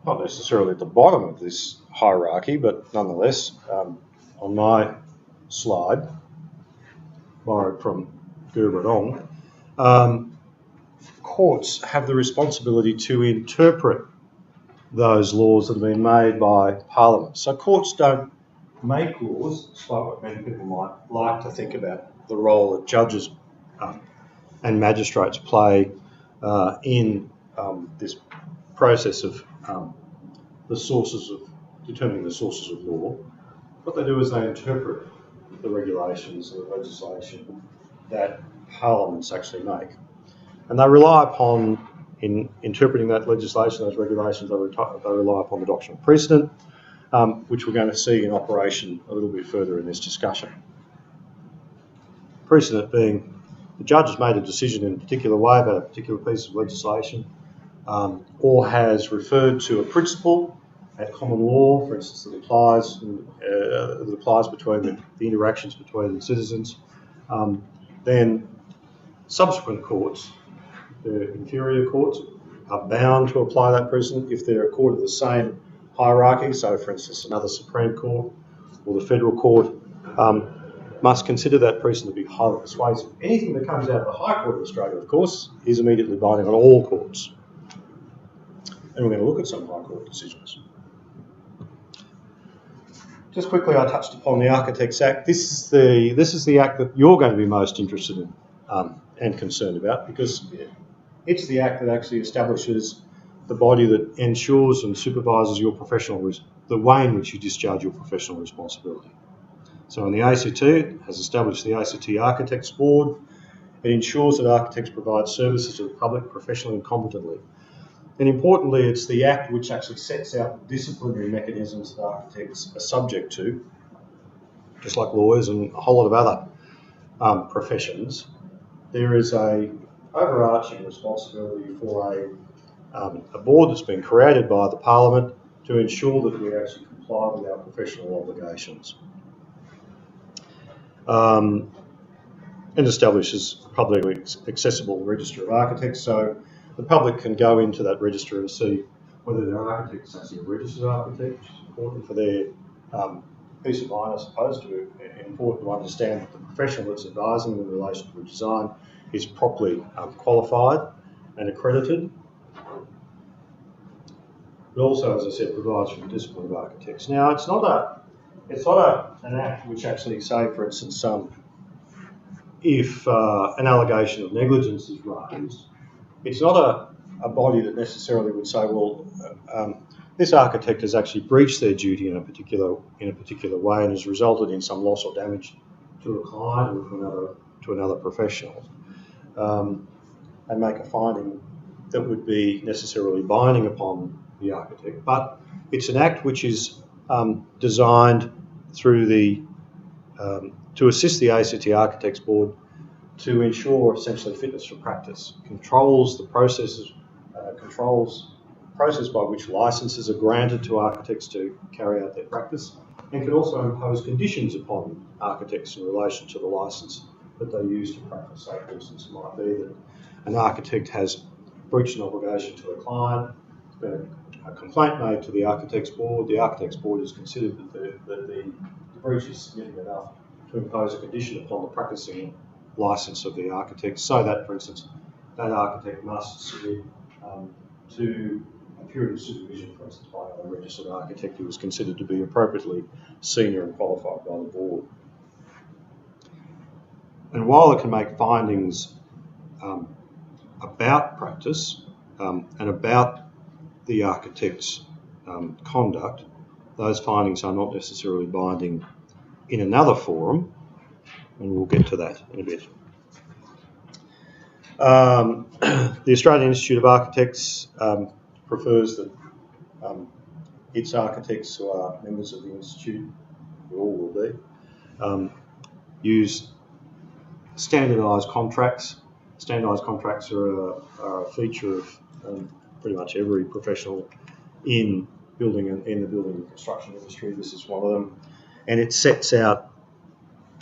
not necessarily at the bottom of this hierarchy, but nonetheless, on my slide, borrowed from Gerber et al., courts have the responsibility to interpret those laws that have been made by Parliament. So courts don't make laws, despite what many people might like to think about the role that judges and magistrates play in this process of determining the sources of law. What they do is they interpret the regulations and the legislation that parliaments actually make. And they rely upon, in interpreting that legislation, those regulations, they rely upon the doctrine of precedent, which we're going to see in operation a little bit further in this discussion. Precedent being the judge has made a decision in a particular way about a particular piece of legislation, or has referred to a principle at common law, for instance, that applies between the interactions between citizens. Then subsequent courts, the inferior courts, are bound to apply that precedent if they're a court of the same hierarchy. So, for instance, another Supreme Court or the Federal Court must consider that precedent to be highly persuasive. Anything that comes out of the High Court of Australia, of course, is immediately binding on all courts. And we're going to look at some High Court decisions. Just quickly, I touched upon the Architects Act. This is the act that you're going to be most interested in and concerned about, because it's the act that actually establishes the body that ensures and supervises the way in which you discharge your professional responsibility. So in the ACT, it has established the ACT Architects Board. It ensures that architects provide services to the public professionally and competently. And importantly, it's the Act which actually sets out the disciplinary mechanisms that architects are subject to, just like lawyers and a whole lot of other professions. There is a overarching responsibility for a board that's been created by the Parliament to ensure that we actually comply with our professional obligations. And establishes a publicly accessible register of architects, so the public can go into that register and see whether their architect is actually a registered architect, which is important for their peace of mind, I suppose. Important to understand that the professional that's advising them in relation to a design is properly qualified and accredited. It also, as I said, provides for the discipline of architects. Now, it's not an act which actually, say, for instance, if an allegation of negligence is raised, it's not a body that necessarily would say, well, this architect has actually breached their duty in a particular way and has resulted in some loss or damage to a client or to another professional, and make a finding that would be necessarily binding upon the architect. But it's an act which is designed through to assist the ACT Architects Board to ensure essentially fitness for practice, controls the process by which licences are granted to architects to carry out their practice, and can also impose conditions upon architects in relation to the licence that they use to practice. So, for instance, it might be that an architect has breached an obligation to a client, there's been a complaint made to the Architects Board. The Architects Board has considered that the breach is significant enough to impose a condition upon the practising licence of the architect, so that, for instance, that architect must submit to a period of supervision, for instance, by a registered architect who is considered to be appropriately senior and qualified by the board. And while it can make findings about practice and about the architect's conduct, those findings are not necessarily binding in another forum, and we'll get to that in a bit. The Australian Institute of Architects prefers that its architects, who are members of the Institute, who all will be, use standardised contracts. Standardised contracts are a feature of pretty much every professional in building and in the building and construction industry. This is one of them, and it sets out.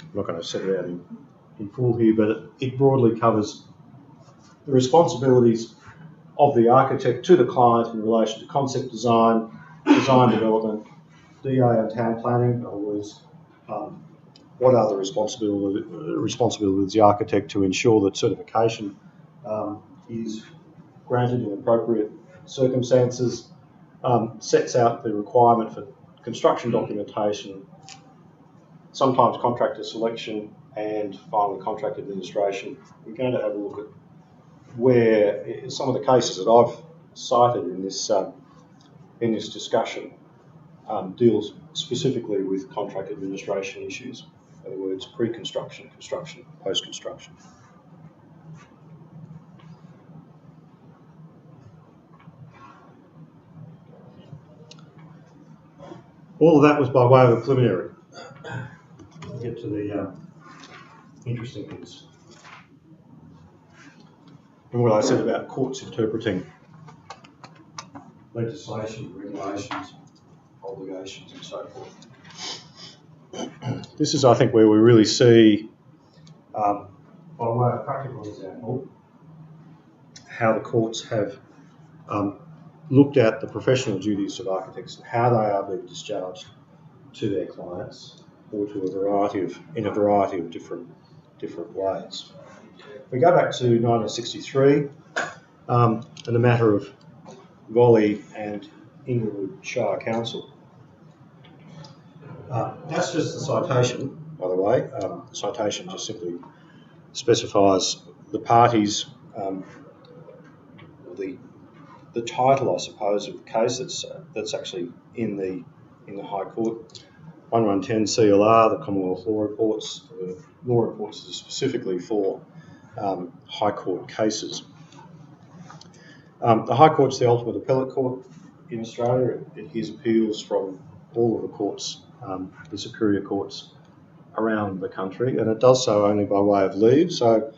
I'm not going to set it out in full here, but it broadly covers the responsibilities of the architect to the client in relation to concept design, design development, DA and town planning. In other words, what are the responsibilities of the architect to ensure that certification is granted in appropriate circumstances, sets out the requirement for construction documentation, sometimes contractor selection, and finally contract administration. We're going to have a look at where some of the cases that I've cited in this discussion deals specifically with contract administration issues. In other words, pre-construction, construction, post-construction. All of that was by way of a preliminary. We'll get to the interesting things. And what I said about courts interpreting legislation, regulations, obligations, and so forth. This is, I think, where we really see, by way of practical example, how the courts have looked at the professional duties of architects and how they are being discharged to their clients, or to in a variety of different ways. We go back to 1963 and the matter of Volley and Inglewood Shire Council. That's just the citation, by the way. The citation just simply specifies the parties, the title, I suppose, of the case that's actually in the High Court. 1110 CLR, the Commonwealth Law Reports. The Law Reports are specifically for High Court cases. The High Court's the ultimate appellate court in Australia. It hears appeals from all of the courts, the superior courts around the country, and it does so only by way of leave. So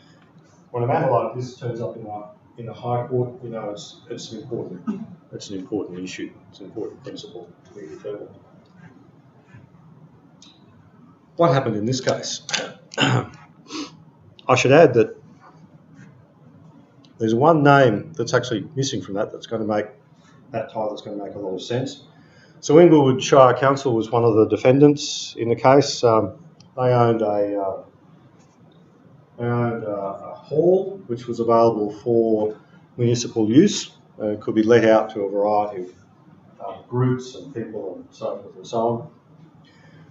when a matter like this turns up in the High Court, we know it's an important issue. It's an important principle to be determined. What happened in this case? I should add that there's one name that's actually missing from that. That's going to make that title. That's going to make a lot of sense. So Inglewood Shire Council was one of the defendants in the case. They owned a hall which was available for municipal use. It could be let out to a variety of groups and people and so forth and so on.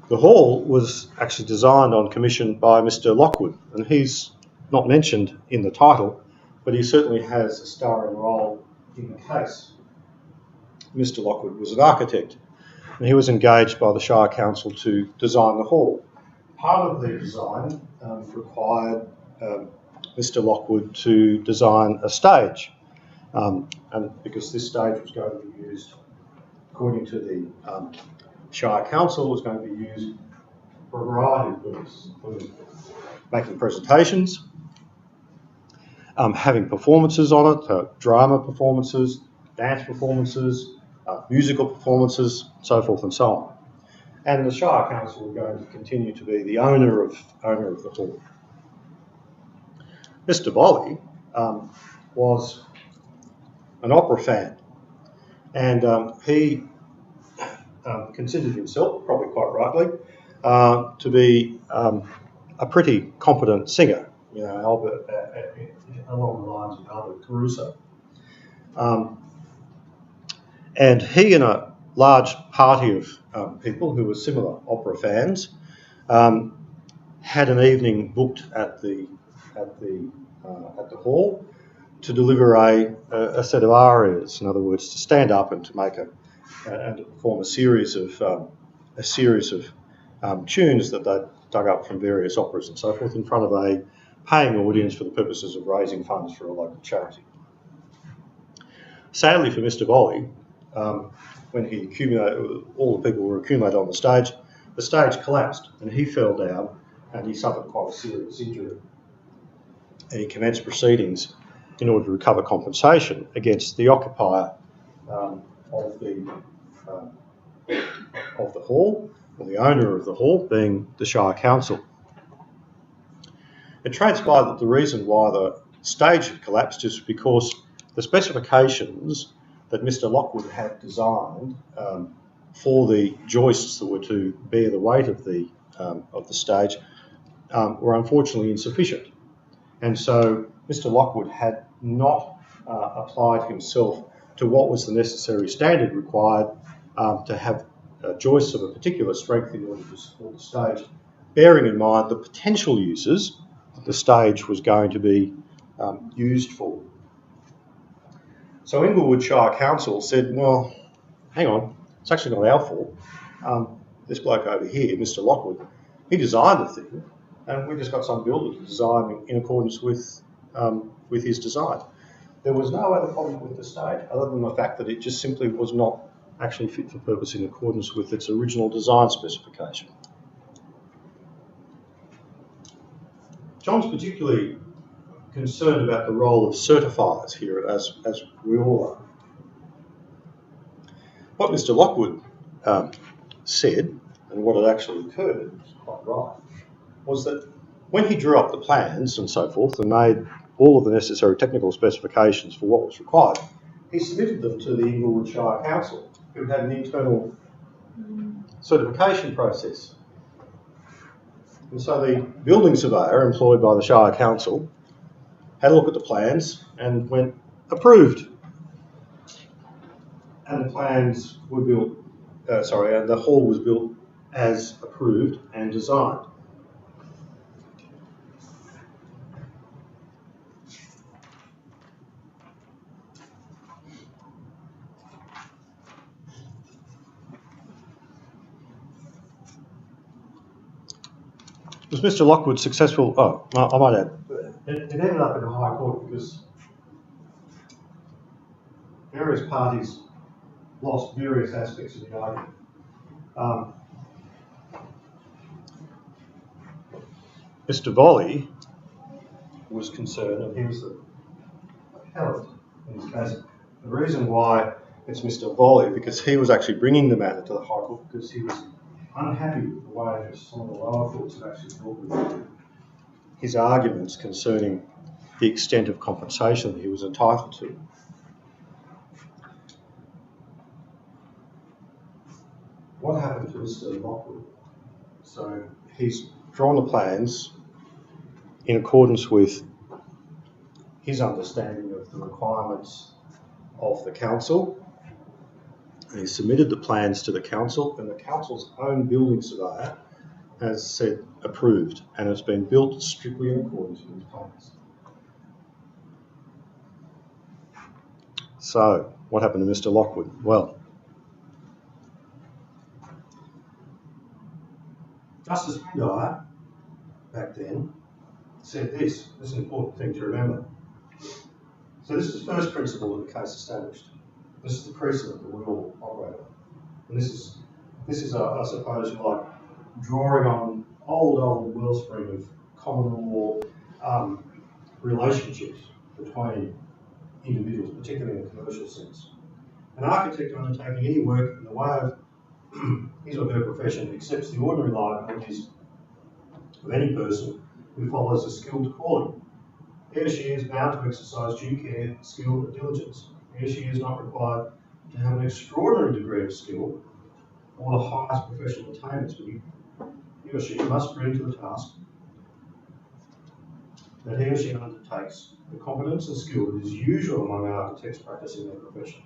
The hall was actually designed on commission by Mr. Lockwood, and he's not mentioned in the title, but he certainly has a starring role in the case. Mr. Lockwood was an architect, and he was engaged by the Shire Council to design the hall. Part of the design required Mr. Lockwood to design a stage, and because this stage was going to be used, according to the Shire Council, was going to be used for a variety of purposes, making presentations, having performances on it, drama performances, dance performances, musical performances, so forth and so on. And the Shire Council were going to continue to be the owner of the hall. Mr. Volley was an opera fan, and he considered himself, probably quite rightly, to be a pretty competent singer, Albert, along the lines of Albert Caruso. And he and a large party of people who were similar opera fans had an evening booked at the hall to deliver a set of arias. In other words, to stand up and to make and to perform a series of tunes that they dug up from various operas and so forth in front of a paying audience for the purposes of raising funds for a local charity. Sadly for Mr. Volley, when he accumulated, all the people were accumulated on the stage collapsed and he fell down and he suffered quite a serious injury. And he commenced proceedings in order to recover compensation against the occupier of the hall, or the owner of the hall, being the Shire Council. It transpired that the reason why the stage had collapsed is because the specifications that Mr. Lockwood had designed for the joists that were to bear the weight of the stage were unfortunately insufficient. And so Mr. Lockwood had not applied himself to what was the necessary standard required to have joists of a particular strength in order to support the stage, bearing in mind the potential uses that the stage was going to be used for. So Inglewood Shire Council said, well, hang on, it's actually not our fault. This bloke over here, Mr. Lockwood, he designed the thing, and we just got some builder to design in accordance with his design. There was no other problem with the stage other than the fact that it just simply was not actually fit for purpose in accordance with its original design specification. John's particularly concerned about the role of certifiers here, as we all are. What Mr. Lockwood said, and what had actually occurred, was quite right, was that when he drew up the plans and so forth and made all of the necessary technical specifications for what was required, he submitted them to the Inglewood Shire Council, who had an internal certification process. And so the building surveyor employed by the Shire Council had a look at the plans and went, approved. And the plans were built, and the hall was built as approved and designed. Was Mr. Lockwood successful? Oh, I might add, it ended up in the High Court because various parties lost various aspects of the argument. Mr. Volley was concerned, and he was the appellant in this case. The reason why it's Mr. Volley, because he was actually bringing the matter to the High Court because he was unhappy with the way in which some of the lower courts had actually dealt with his arguments concerning the extent of compensation that he was entitled to. What happened to Mr. Lockwood? So he's drawn the plans in accordance with his understanding of the requirements of the council. He submitted the plans to the council, and the council's own building surveyor has said approved, and it's been built strictly in accordance with his plans. So, what happened to Mr. Lockwood? Well, Justice Pindire, back then, said this. This is an important thing to remember. So this is the first principle of the case established. This is the precedent that we all operate on. And this is I suppose, like drawing on old wellspring of common law relationships between individuals, particularly in a commercial sense. An architect undertaking any work in the way of his or her profession accepts the ordinary liabilities of any person who follows a skilled calling. He or she is bound to exercise due care, skill, and diligence. He or she is not required to have an extraordinary degree of skill or the highest professional attainments, but he or she must bring to the task that he or she undertakes the competence and skill that is usual among architects practicing their profession.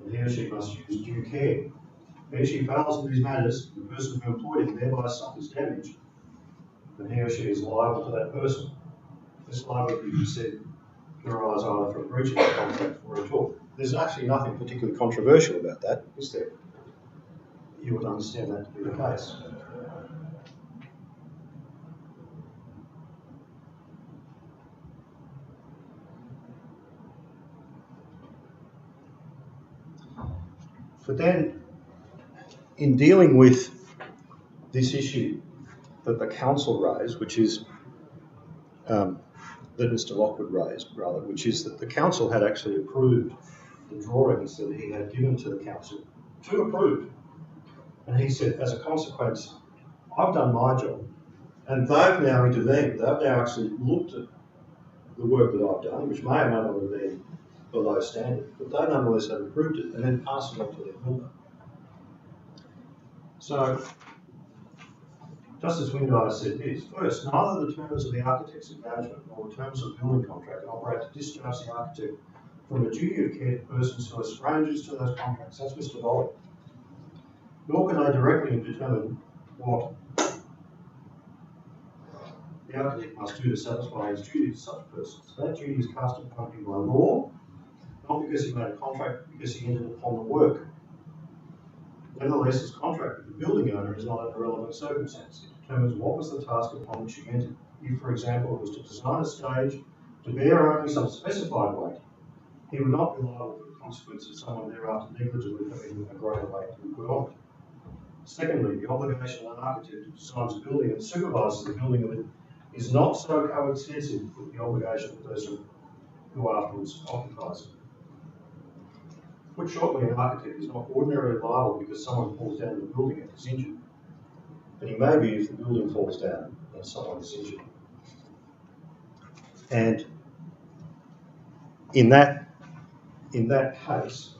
And he or she must use due care. If he or she fails in these matters, the person who employed him thereby suffers damage, and he or she is liable to that person. This liability, you said, can arise either from breach of the contract or a tort. There's actually nothing particularly controversial about that, is there? You would understand that to be the case. But then, in dealing with this issue that the council raised, which is that Mr. Lockwood raised, rather, which is that the council had actually approved the drawings that he had given to the council to approve. And he said, as a consequence, I've done my job, and they've now intervened. They've now actually looked at the work that I've done, which may or may not have been below standard, but they nonetheless have approved it and then passed it on to their builder. So, Justice Windiser said this: first, neither the terms of the architect's engagement nor the terms of the building contract operate to discharge the architect from a duty of care to persons who are strangers to those contracts. That's Mr. Volley. Nor can they directly determine what the architect must do to satisfy his duty to such persons. That duty is cast upon him by law, not because he made a contract, but because he entered upon the work. Nevertheless, his contract with the building owner is not a relevant circumstance. It determines what was the task upon which he entered. If, for example, it was to design a stage to bear only some specified weight, he would not be liable for the consequence of someone thereafter negligently permitting a greater weight to be put on it. Secondly, the obligation of an architect who designs a building and supervises the building of it is not so coextensive with the obligation of the person who afterwards occupies it. Put shortly, an architect is not ordinarily liable because someone falls down the building and is injured, but he may be if the building falls down and someone is injured. And in that case,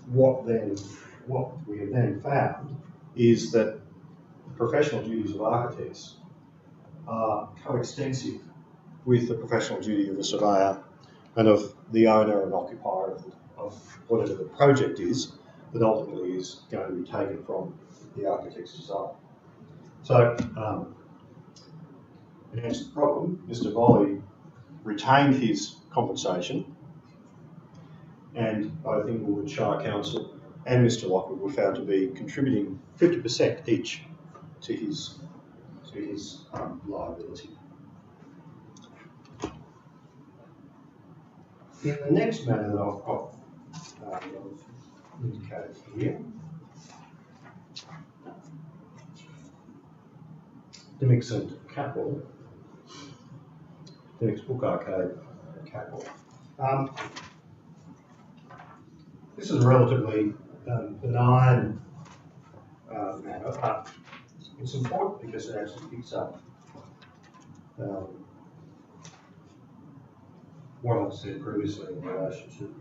what we have then found is that professional duties of architects are coextensive with the professional duty of the surveyor and of the owner and occupier of whatever the project is that ultimately is going to be taken from the architect's design. So, in answer to the problem, Mr. Volley retained his compensation, and both Inglewood Shire Council and Mr. Lockwood were found to be contributing 50% each to his liability. In the next matter that I've got indicated here, Dymocks and Capel, Dymocks Book Arcade and Capel. This is a relatively benign matter, but it's important because it actually picks up what I've said previously in relation to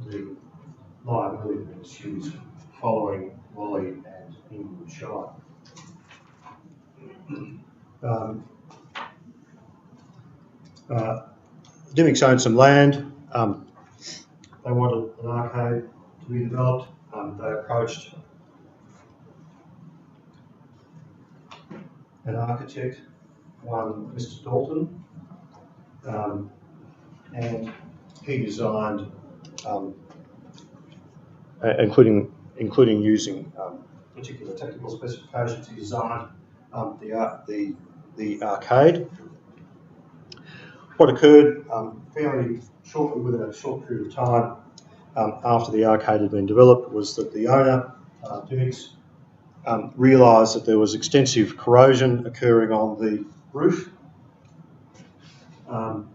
the liability that ensues following Volley and Inglewood Shire. Dymocks owned some land. They wanted an arcade to be developed. They approached an architect, one Mr. Dalton, and he designed, including using particular technical specifications, he designed the arcade. What occurred fairly shortly, within a short period of time after the arcade had been developed, was that the owner, Dymocks, realised that there was extensive corrosion occurring on the roof, and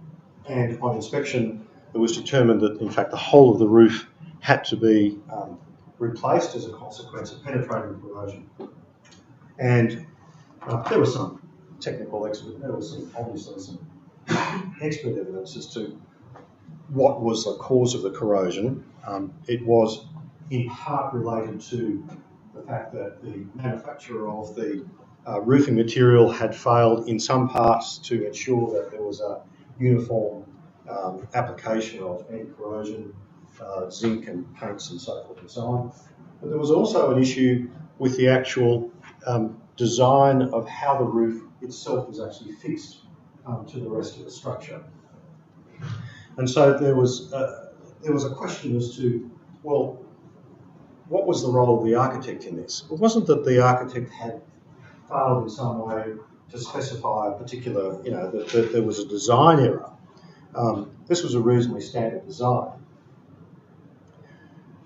on inspection it was determined that in fact the whole of the roof had to be replaced as a consequence of penetrating corrosion. And there was some technical expert, there was obviously some expert evidence as to what was the cause of the corrosion. It was in part related to the fact that the manufacturer of the roofing material had failed in some parts to ensure that there was a uniform application of anti-corrosion, zinc and paints and so forth and so on. But there was also an issue with the actual design of how the roof itself was actually fixed to the rest of the structure. And so there was a question as to, well, what was the role of the architect in this? It wasn't that the architect had failed in some way to specify a particular, that there was a design error. This was a reasonably standard design.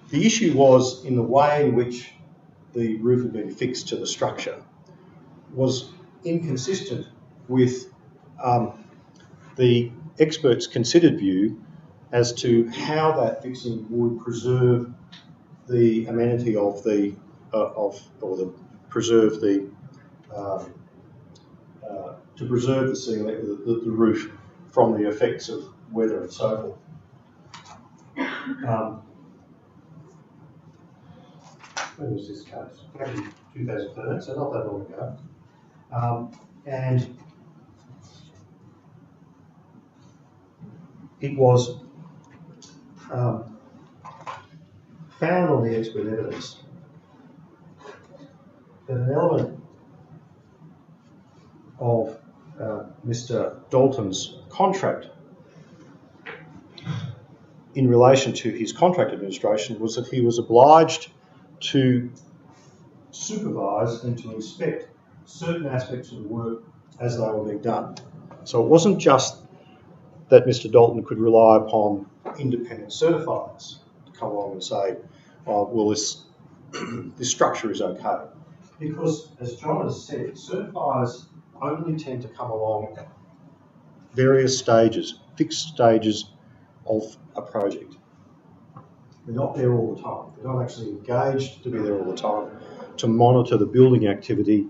The issue was in the way in which the roof had been fixed to the structure was inconsistent with the experts' considered view as to how that fixing would preserve the amenity of the preserve the ceiling, the roof from the effects of weather and so forth. When was this case? Back in 2013, so not that long ago. And it was found on the expert evidence that an element of Mr. Dalton's contract in relation to his contract administration was that he was obliged to supervise and to inspect certain aspects of the work as they were being done. So it wasn't just that Mr. Dalton could rely upon independent certifiers to come along and say, oh, well, this structure is okay. Because, as John has said, certifiers only tend to come along at various stages, fixed stages of a project. They're not there all the time. They're not actually engaged to be there all the time to monitor the building activity,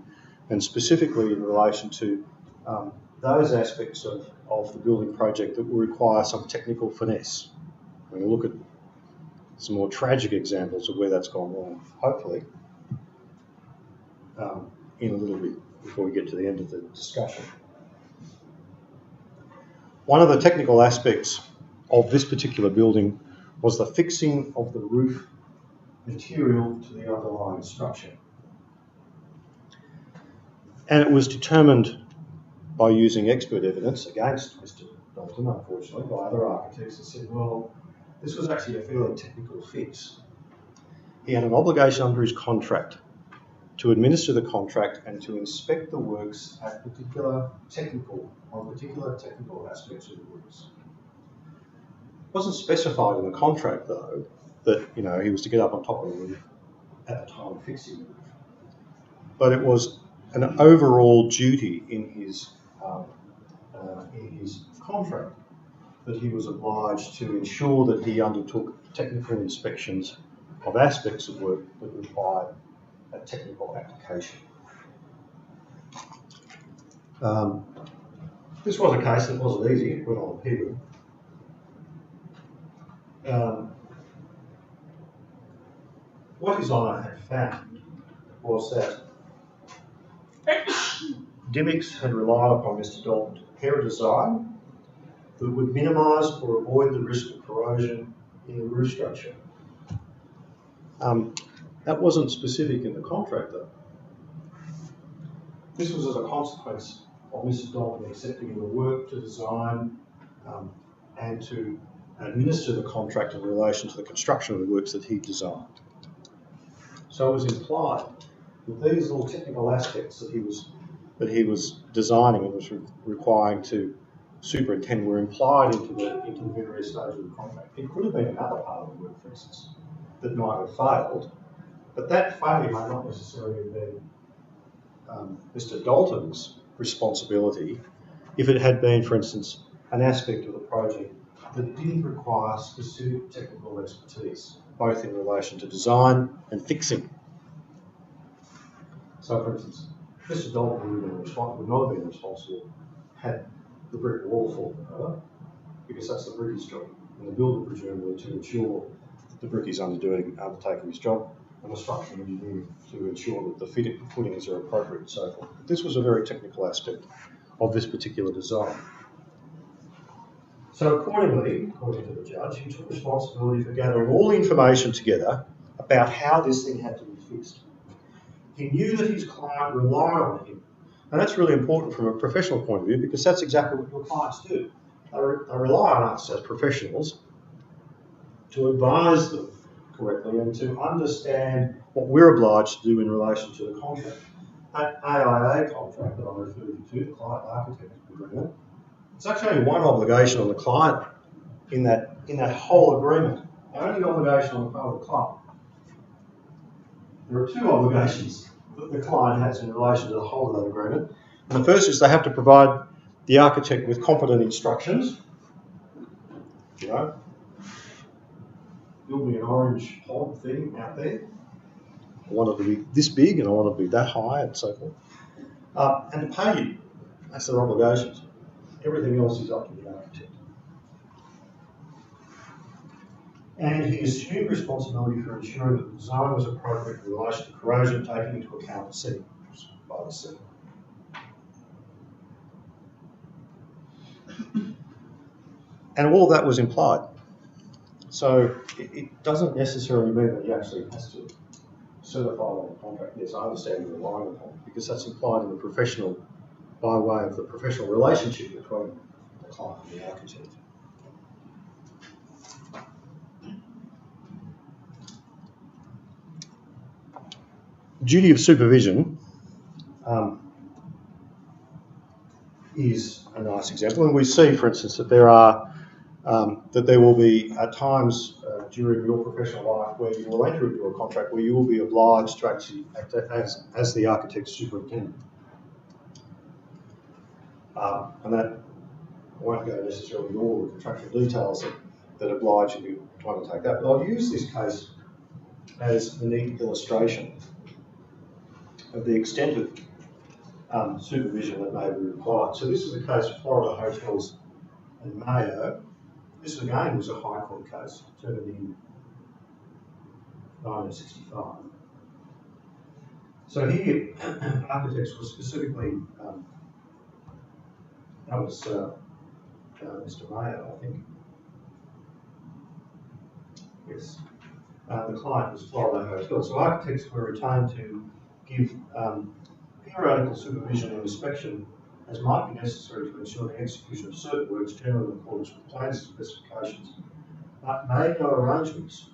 and specifically in relation to those aspects of the building project that will require some technical finesse. We're going to look at some more tragic examples of where that's gone wrong, hopefully, in a little bit before we get to the end of the discussion. One of the technical aspects of this particular building was the fixing of the roof material to the underlying structure. And it was determined by using expert evidence against Mr. Dalton, unfortunately, by other architects, that said, well, this was actually a fairly technical fix. He had an obligation under his contract to administer the contract and to inspect the works at particular technical aspects of the works. It wasn't specified in the contract, though, that he was to get up on top of the roof at the time of fixing the roof. But it was an overall duty in his contract that he was obliged to ensure that he undertook technical inspections of aspects of work that required a technical application. This was a case that wasn't easy. It went on appeal. What His Honour had found was that Dymocks had relied upon Mr. Dalton to prepare a design that would minimise or avoid the risk of corrosion in the roof structure. That wasn't specific in the contract, though. This was as a consequence of Mr. Dalton accepting the work to design and to administer the contract in relation to the construction of the works that he designed. So it was implied that these little technical aspects that he was designing and was requiring to superintend were implied into the various stages of the contract. It could have been another part of the work, for instance, that might have failed, but that failure may not necessarily have been Mr. Dalton's responsibility if it had been, for instance, an aspect of the project that didn't require specific technical expertise, both in relation to design and fixing. So, for instance, Mr. Dalton would not have been responsible had the brick wall fallen over, because that's the brickie's job, and the builder presumably to ensure that the brickie's undertaking his job, and the structural engineer to ensure that the footings are appropriate and so forth. But this was a very technical aspect of this particular design. So accordingly, according to the judge, he took responsibility for gathering all the information together about how this thing had to be fixed. He knew that his client relied on him, and that's really important from a professional point of view, because that's exactly what your clients do. They rely on us as professionals to advise them correctly and to understand what we're obliged to do in relation to the contract. That AIA contract that I referred you to, the Client Architect Agreement, It's actually only one obligation on the client in that whole agreement. The only obligation on the part of the client. There are two obligations that the client has in relation to the whole of that agreement. And the first is they have to provide the architect with competent instructions. You know, building an orange pod thing out there. I want it to be this big and I want it to be that high and so forth. And to pay you. That's their obligations. Everything else is up to the architect. And he assumed responsibility for ensuring that the design was appropriate in relation to corrosion, taking into account the setting by the sea. And all of that was implied. So it doesn't necessarily mean that he actually has to certify on the contract. Yes, I understand you're relying upon it because that's implied in the professional, by way of the professional relationship between the client and the architect. Duty of supervision is a nice example, and we see, for instance, that there will be at times during your professional life where you will enter into a contract where you will be obliged to actually act as the architect's superintendent, and that I won't go necessarily into all the contractual details that oblige you to undertake that, but I'll use this case as a neat illustration of the extent of supervision that may be required. So this is the case of Florida Hotels and Mayo. This again was a High Court case, determined in 1965. So here, architects were specifically, that was Mr. Mayo, I think. Yes. The client was Florida Hotels. So architects were retained to give periodical supervision and inspection as might be necessary to ensure the execution of certain works generally in accordance with plans and specifications, but made no arrangements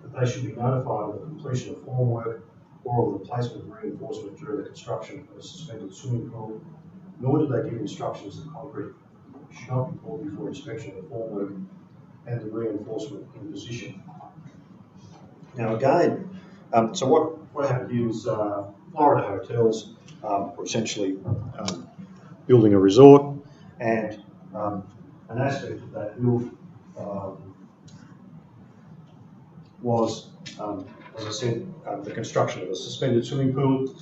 that they should be notified of the completion of formwork or of the placement of reinforcement during the construction of a suspended swimming pool, nor did they give instructions that concrete should not be poured before inspection of the formwork and the reinforcement in position. Now again, so what happened here was Florida Hotels were essentially building a resort, and an aspect of that build was, as I said, the construction of a suspended swimming pool.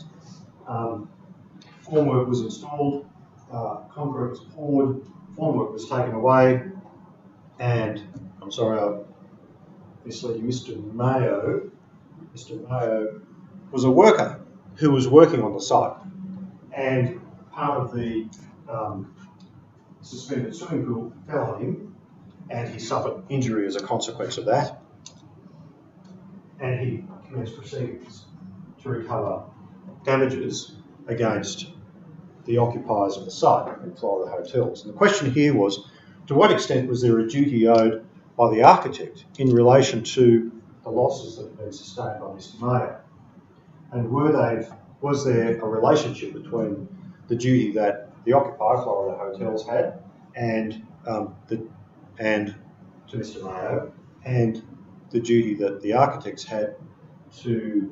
Formwork was installed, concrete was poured, formwork was taken away, and I'm sorry, I misled you, Mr. Mayo was a worker who was working on the site, and part of the suspended swimming pool fell on him, and he suffered injury as a consequence of that, and he commenced proceedings to recover damages against the occupiers of the site in Florida Hotels. And the question here was, to what extent was there a duty owed by the architect in relation to the losses that had been sustained by Mr. Mayo? And was there a relationship between the duty that the occupier, Florida Hotels, had and to Mr. Mayo, and the duty that the architects had to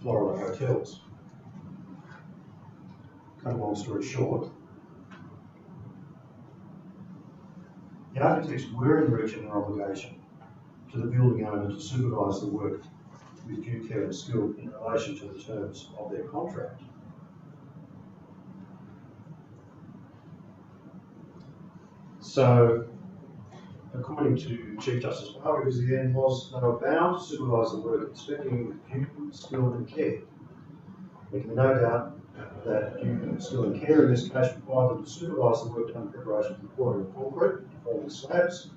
Florida Hotels? Cut a long story short, the architects were in breach of their obligation to the building owner to supervise the work with due care and skill in relation to the terms of their contract. So, according to Chief Justice Margaret, the end was they were bound to supervise the work, inspecting with due skill and care. There can be no doubt that due skill and care in this case required them to supervise the work done in preparation for the pouring of concrete, forming slabs.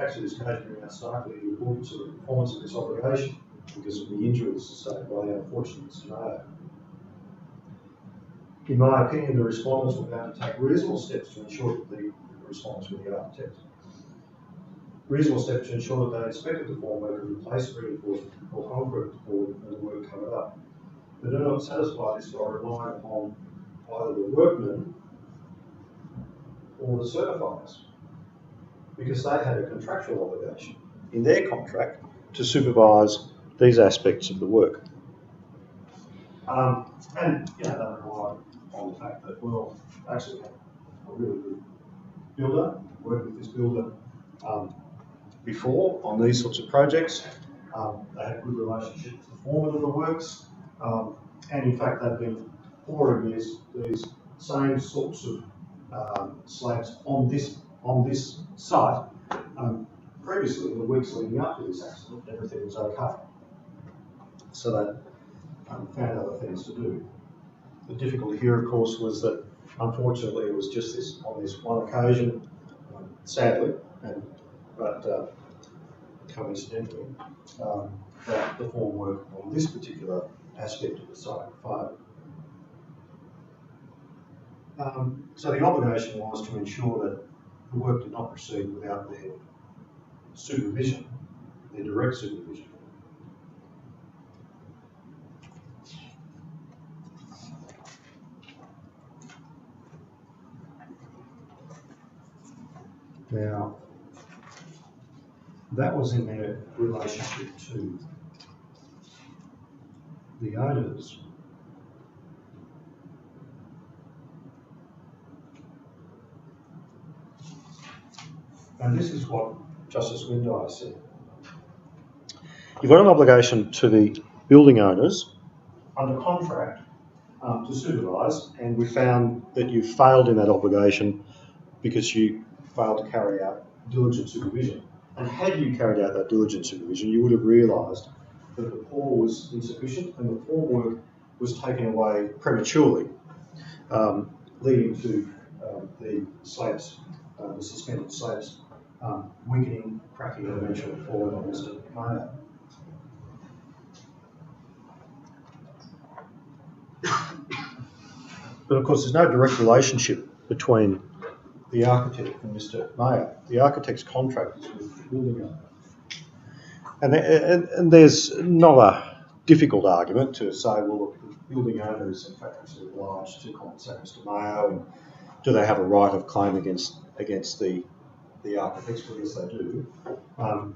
Actually, this case brings out starkly the importance of the performance of this obligation because of the injuries sustained by the unfortunate Mr. Mayo. In my opinion, the respondents were bound to take reasonable steps to ensure that the respondents were the architects. Reasonable steps to ensure that they inspected the formwork and replaced reinforcement or concrete poured and the work covered up. They do not satisfy this by relying upon either the workmen or the certifiers, because they had a contractual obligation in their contract to supervise these aspects of the work. And they relied on the fact that, well, they actually had a really good builder, worked with this builder before on these sorts of projects. They had a good relationship with the foreman of the works, and in fact they've been pouring these same sorts of slabs on this site. Previously, in the weeks leading up to this accident, everything was okay. So they found other things to do. The difficulty here, of course, was that unfortunately it was just on this one occasion, sadly, but coincidentally, that the formwork on this particular aspect of the site failed. So the obligation was to ensure that the work did not proceed without their supervision, their direct supervision. Now, that was in their relationship to the owners. And this is what Justice Windeye said. You've got an obligation to the building owners under contract to supervise, and we found that you failed in that obligation because you failed to carry out diligent supervision. And had you carried out that diligent supervision, you would have realised that the pour was insufficient and the formwork was taken away prematurely, leading to the slabs, the suspended slabs, weakening, cracking, and eventually falling on Mr. Mayo. But of course, there's no direct relationship between the architect and Mr. Mayo. The architect's contract is with the building owner. And there's not a difficult argument to say, well, the building owner is in fact actually obliged to compensate Mr. Mayo, and do they have a right of claim against the architects? Well, yes, they do. But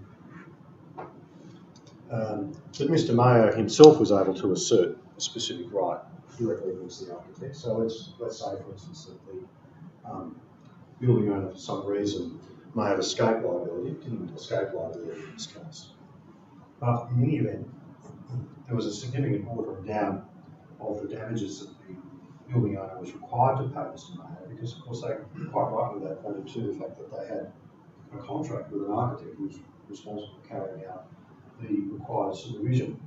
Mr. Mayo himself was able to assert a specific right directly against the architect. So let's say, for instance, that the building owner, for some reason, may have escaped liability. It didn't escape liability in this case. But in any event, there was a significant watering down of the damages that the building owner was required to pay Mr. Mayo, because, of course, they quite rightly they pointed to the fact that they had a contract with an architect who was responsible for carrying out the required supervision.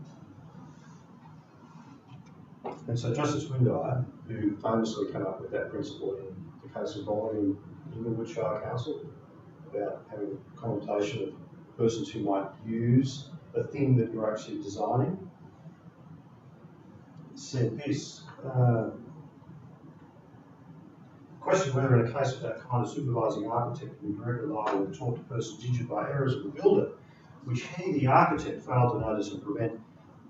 And so Justice Windeye, who famously came up with that principle in the case involving Inglewood Shire Council, about having a connotation of persons who might use the thing that you're actually designing, said this: question whether in a case of that kind, a supervising architect can be directly liable to taunt a person injured by errors of the builder, which he, the architect, failed to notice and prevent,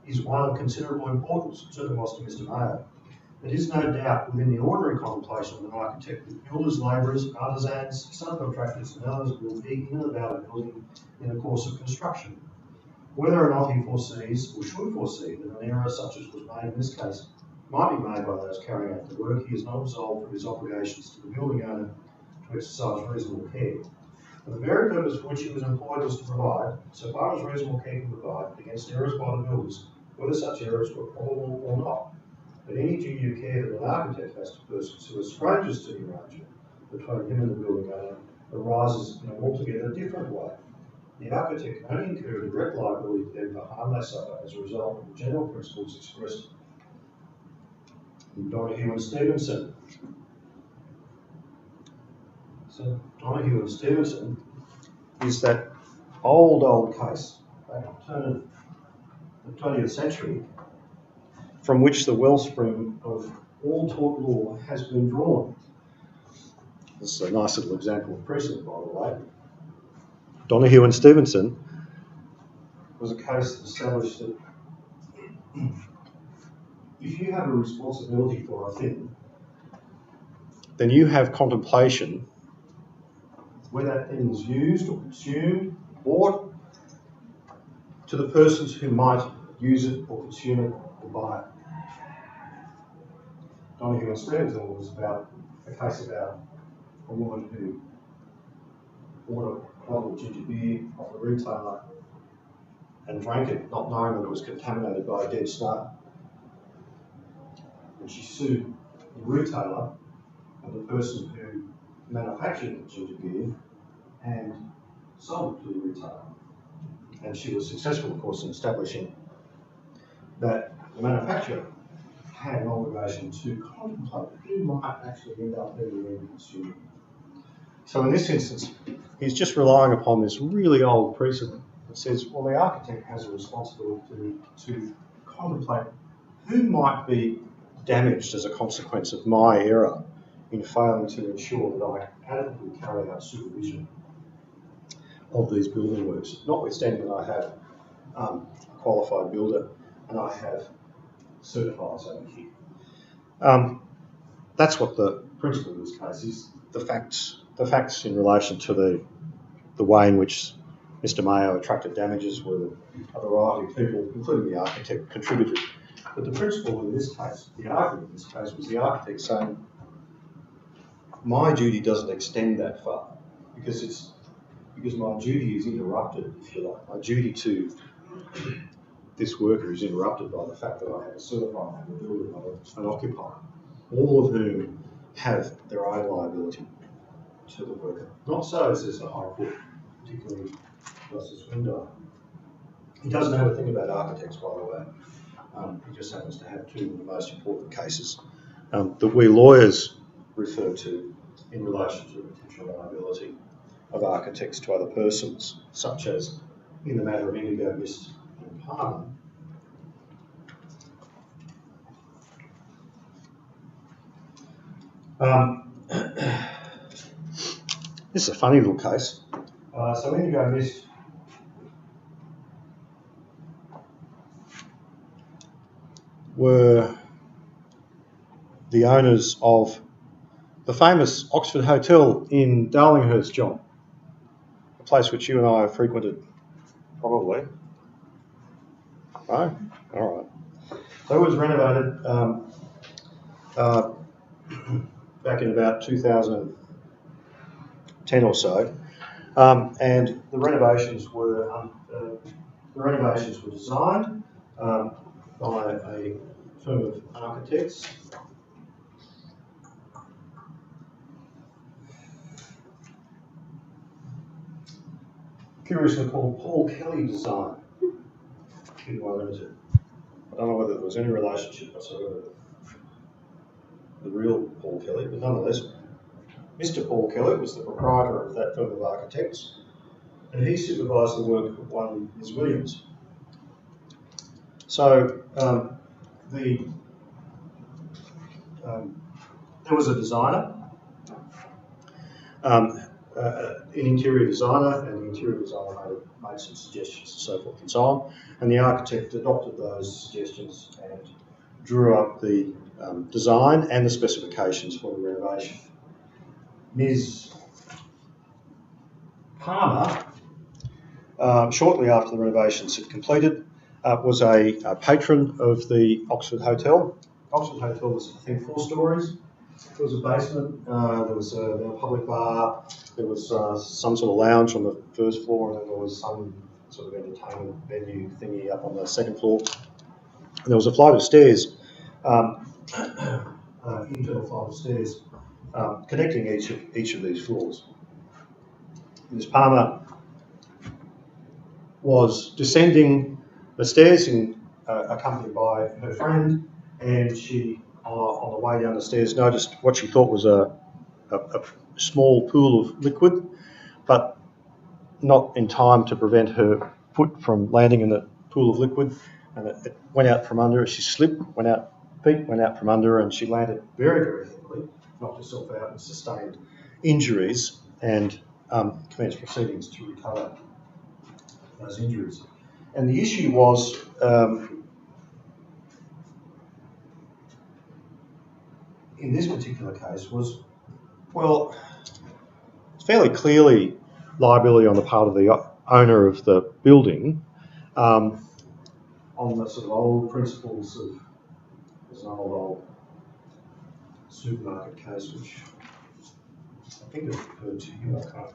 is one of considerable importance, certainly was to Mr. Mayo. There is no doubt within the ordinary contemplation of an architect that builders, labourers, artisans, subcontractors and others will be in and about a building in the course of construction. Whether or not he foresees or should foresee that an error such as was made in this case might be made by those carrying out the work, he is not absolved from his obligations to the building owner to exercise reasonable care. For the very purpose for which he was employed was to provide, so far as reasonable care can provide, against errors by the builders, whether such errors were probable or not. But any duty of care that an architect has to persons who are strangers to the arrangement between him and the building owner arises in an altogether different way. The architect can only incur direct liability to them for harm they suffer as a result of the general principles expressed in Donoghue and Stevenson. So Donoghue and Stevenson is that old case back at the turn of the 20th century from which the wellspring of all tort law has been drawn. This is a nice little example of precedent, by the way. Donoghue and Stevenson was a case that established that if you have a responsibility for a thing, then you have contemplation where that thing was used or consumed, bought, to the persons who might use it or consume it or buy it. Donahue and Stevensville was about a case about a woman who bought a bottle of ginger beer off a retailer and drank it, not knowing that it was contaminated by dead snow. And she sued the retailer and the person who manufactured the ginger beer and sold it to the retailer. And she was successful, of course, in establishing that the manufacturer had an obligation to contemplate who might actually end up being the end consumer. So in this instance, he's just relying upon this really old precedent that says, well, the architect has a responsibility to contemplate who might be damaged as a consequence of my error in failing to ensure that I adequately carry out supervision of these building works, notwithstanding that I have a qualified builder and I have certifiers over here. That's what the principle of this case is. The facts in relation to the way in which Mr. Mayo attracted damages were a variety of people, including the architect, contributed. But the principle in this case, the argument in this case, was the architect saying, my duty doesn't extend that far because my duty is interrupted, if you like. My duty to this worker is interrupted by the fact that I have a certifier, a builder, an occupier, all of whom have their own liability to the worker. Not so, says the High Court, particularly Justice Window. He doesn't know a thing about architects, by the way. He just happens to have two of the most important cases that we lawyers refer to in relation to the potential liability of architects to other persons, such as in the matter of Indigo Mist and Palmer. This is a funny little case. So Indigo Mist were the owners of the famous Oxford Hotel in Darlinghurst, John, a place which you and I have frequented, probably. No? All right. So it was renovated back in about 2010 or so, and the renovations were designed by a firm of architects. Curiously called Paul Kelly Design, Pty Limited. I don't know whether there was any relationship whatsoever with the real Paul Kelly, but nonetheless, Mr. Paul Kelly was the proprietor of that firm of architects, and he supervised the work of one Ms. Williams. So there was a designer, an interior designer, and the interior designer made some suggestions and so forth and so on, and the architect adopted those suggestions and drew up the design and the specifications for the renovation. Ms. Palmer, shortly after the renovations had completed, was a patron of the Oxford Hotel. Oxford Hotel was, I think, 4 stories. There was a basement, there was a public bar, there was some sort of lounge on the first floor, and then there was some sort of entertainment venue thingy up on the second floor. And there was a flight of stairs, internal flight of stairs, connecting each of these floors. Ms. Palmer was descending the stairs accompanied by her friend, and she, on the way down the stairs, noticed what she thought was a small pool of liquid, but not in time to prevent her foot from landing in the pool of liquid, and it went out from under her. She slipped, feet went out from under her, and she landed very, very heavily, knocked herself out and sustained injuries, and commenced proceedings to recover those injuries. And the issue was in this particular case was, well, fairly clearly liability on the part of the owner of the building, on the sort of old principles of, there's an old supermarket case which I think is referred to here. I can't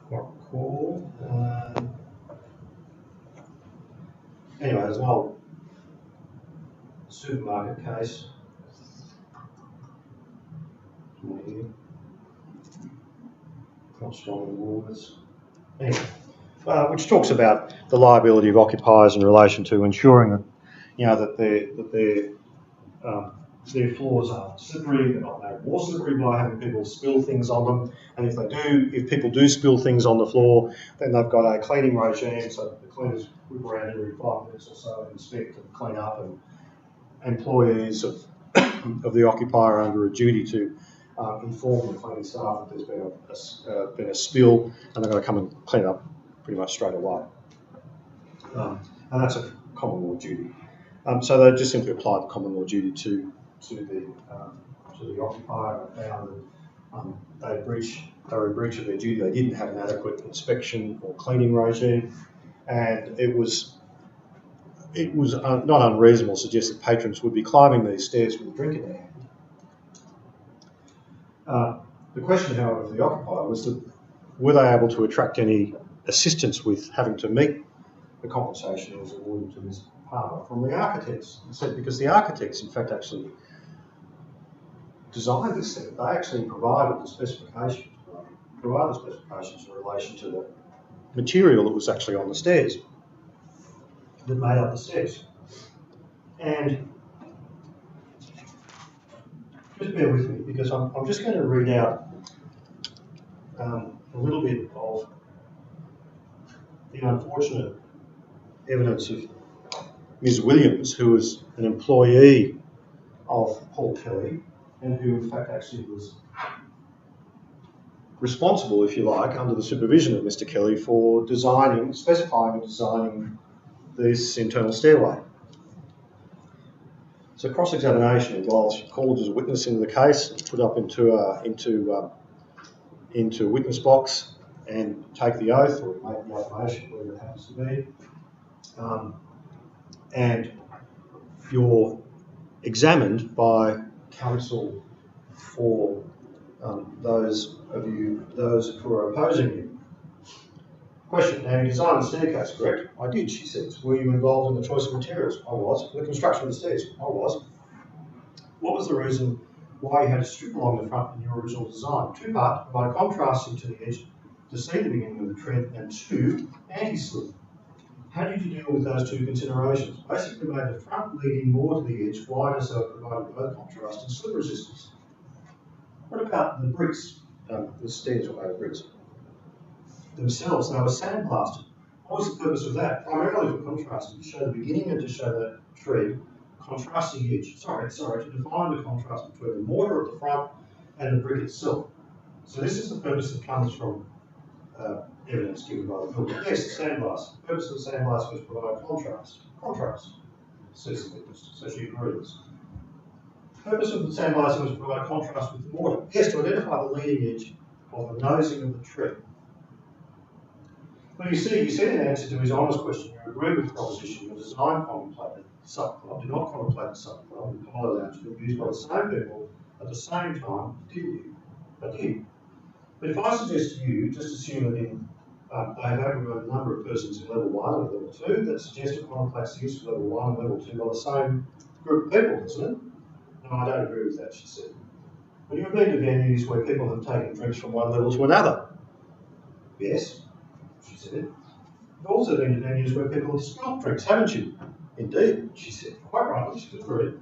quite recall. Anyway, there's an old supermarket case. Not strong in words. Anyway, which talks about the liability of occupiers in relation to ensuring that, you know, that their floors are slippery, they're not made more slippery by having people spill things on them. And if people do spill things on the floor, then they've got a cleaning regime, so that the cleaners whip around every 5 minutes or so and inspect and clean up, and employees of the occupier are under a duty to inform the cleaning staff that there's been a spill, and they're going to come and clean it up pretty much straight away. And that's a common law duty. So they just simply applied the common law duty to the occupier, and found that they were in breach of their duty. They didn't have an adequate inspection or cleaning regime, and it was not unreasonable to suggest that patrons would be climbing these stairs with a drink in their hand. The question, however, of the occupier was that were they able to attract any assistance with having to meet the compensation that was awarded to Ms. Palmer from the architects. He said because the architects, in fact, actually designed this thing. They actually provided the specifications in relation to the material that was actually on the stairs, that made up the stairs. And just bear with me, because I'm just going to read out a little bit of the unfortunate evidence of Ms. Williams, who was an employee of Paul Kelly, and who in fact actually was responsible, if you like, under the supervision of Mr. Kelly for specifying and designing this internal stairway. So cross-examination involves called as a witness into the case, put up into a witness box, and take the oath or make the affirmation, whatever it happens to be. And you're examined by counsel for those who are opposing you. Question: now, you designed the staircase, correct? I did, she says. Were you involved in the choice of materials? I was. The construction of the stairs? I was. What was the reason why you had to strip along the front in your original design? 2 part, by contrasting to the edge to see the beginning of the tread, and 2, anti-slip. How did you deal with those 2 considerations? Basically made the front leading more to the edge wider, so it provided both contrast and slip resistance. What about the bricks? The stairs were made of bricks themselves. They were sandblasted. What was the purpose of that? Primarily for contrast, to show the beginning and to show that tread, contrasting edge. To define the contrast between the mortar at the front and the brick itself. So this is the purpose that comes from evidence given by the builder. Yes, the sandblast. The purpose of the sandblast was to provide contrast. Contrast, says the witness, so she agrees. The purpose of the sandblasting was to provide contrast with the mortar. Yes, to identify the leading edge of the nosing of the tread. Well, you see in answer to his honest question, you agree with the proposition the design contemplated the subclub, did not contemplate the subclub, and Apollo Lounge to be used by the same people at the same time, did you? I did. But if I suggest to you, just assume that they have aggregated a number of persons in level 1 and level 2, that suggests it contemplates the use of level 1 and level 2 by the same group of people, doesn't it? No, I don't agree with that, she said. But you have been to venues where people have taken drinks from one level to another. Yes, she said. You've also been to venues where people have spilled drinks, haven't you? Indeed, she said. Quite right, she agreed.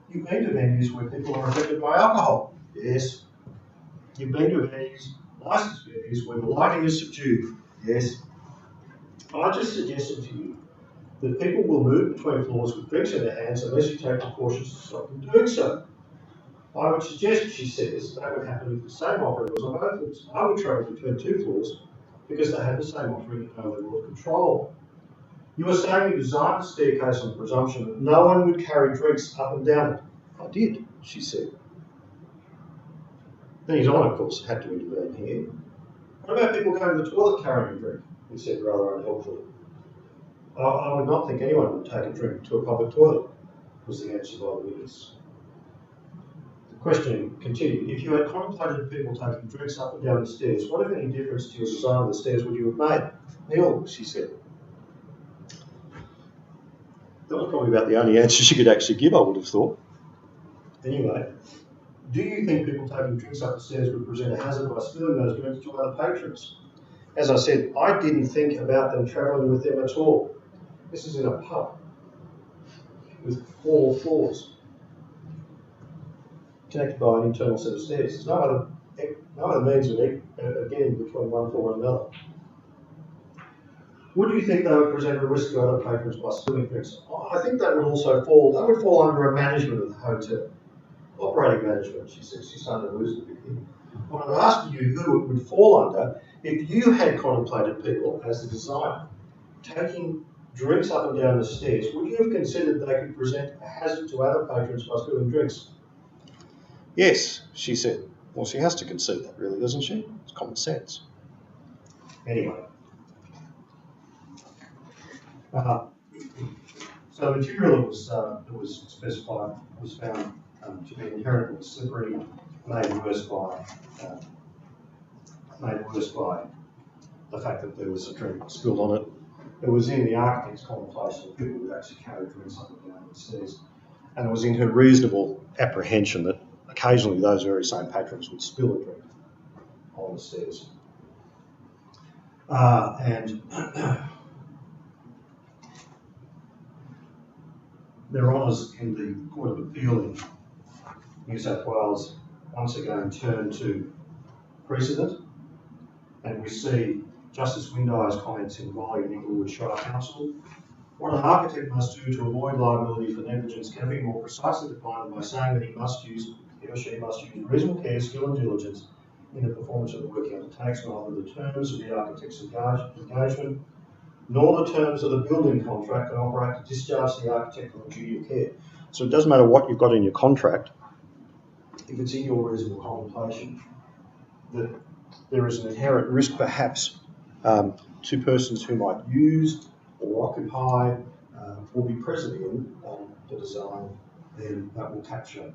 You've been to venues where people are affected by alcohol. Yes. You've been to venues, licensed venues, where the lighting is subdued. Yes. I just suggested to you that people will move between floors with drinks in their hands unless you take precautions to stop them doing so. I would suggest, she says, that would happen if the same offering was on both floors. I would travel between 2 floors because they had the same offering at no level of control. You were saying you designed the staircase on the presumption that no one would carry drinks up and down it. I did, she said. Then his Honour, of course, had to intervene here. What about people going to the toilet carrying a drink? He said rather unhelpfully. I would not think anyone would take a drink to a public toilet, was the answer by the witness. The question continued. If you had contemplated people taking drinks up and down the stairs, what, if any, difference to your design of the stairs would you have made? Nil, she said. That was probably about the only answer she could actually give, I would have thought. Anyway, do you think people taking drinks up the stairs would present a hazard by spilling those drinks to other patrons? As I said, I didn't think about them travelling with them at all. This is in a pub with 4 floors, connected by an internal set of stairs. There's no other means of getting between one floor and another. Would you think they would present a risk to other patrons by spilling drinks? I think that would also fall under a management of the hotel. Operating management, she says. She's starting to lose a bit here. But I'm asking you who it would fall under if you had contemplated people as the designer taking drinks up and down the stairs. Would you have considered they could present a hazard to other patrons by spilling drinks? Yes, she said. Well, she has to concede that, really, doesn't she? It's common sense. Anyway. So the material that was specified was found to be inherently slippery, made worse by the fact that there was a drink spilled on it. It was in the architect's contemplation that people would actually carry drinks up and down the stairs, and it was in her reasonable apprehension that occasionally those very same patrons would spill a drink on the stairs. Their honours in the Court of Appeal in New South Wales once again turn to precedent, and we see Justice Windire's comments in Wally and Inglewood Shire Council. What an architect must do to avoid liability for negligence can be more precisely defined by saying that he or she must use reasonable care, skill and diligence in the performance of the work he undertakes, neither the terms of the architect's engagement nor the terms of the building contract can operate to discharge the architect on the duty of care. So it doesn't matter what you've got in your contract, if it's in your reasonable contemplation, that there is an inherent risk perhaps to persons who might use or occupy or be present in the design, then that will capture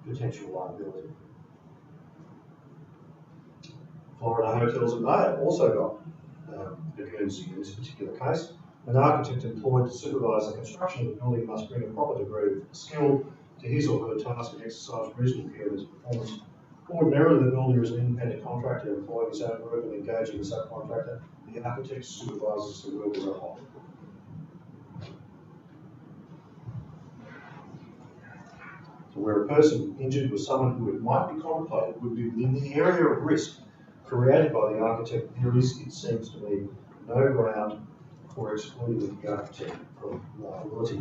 potential liability. Florida Hotels and Bay have also got the Guernsey in this particular case. An architect employed to supervise the construction of the building must bring a proper degree of skill to his or her task and exercise reasonable care in his performance. Ordinarily, the builder is an independent contractor employing his own group and engaging a subcontractor. The architect supervises the work as a whole. So where a person injured with someone who it might be contemplated would be within the area of risk created by the architect, there is, it seems to me, no ground for excluding the architect from liability.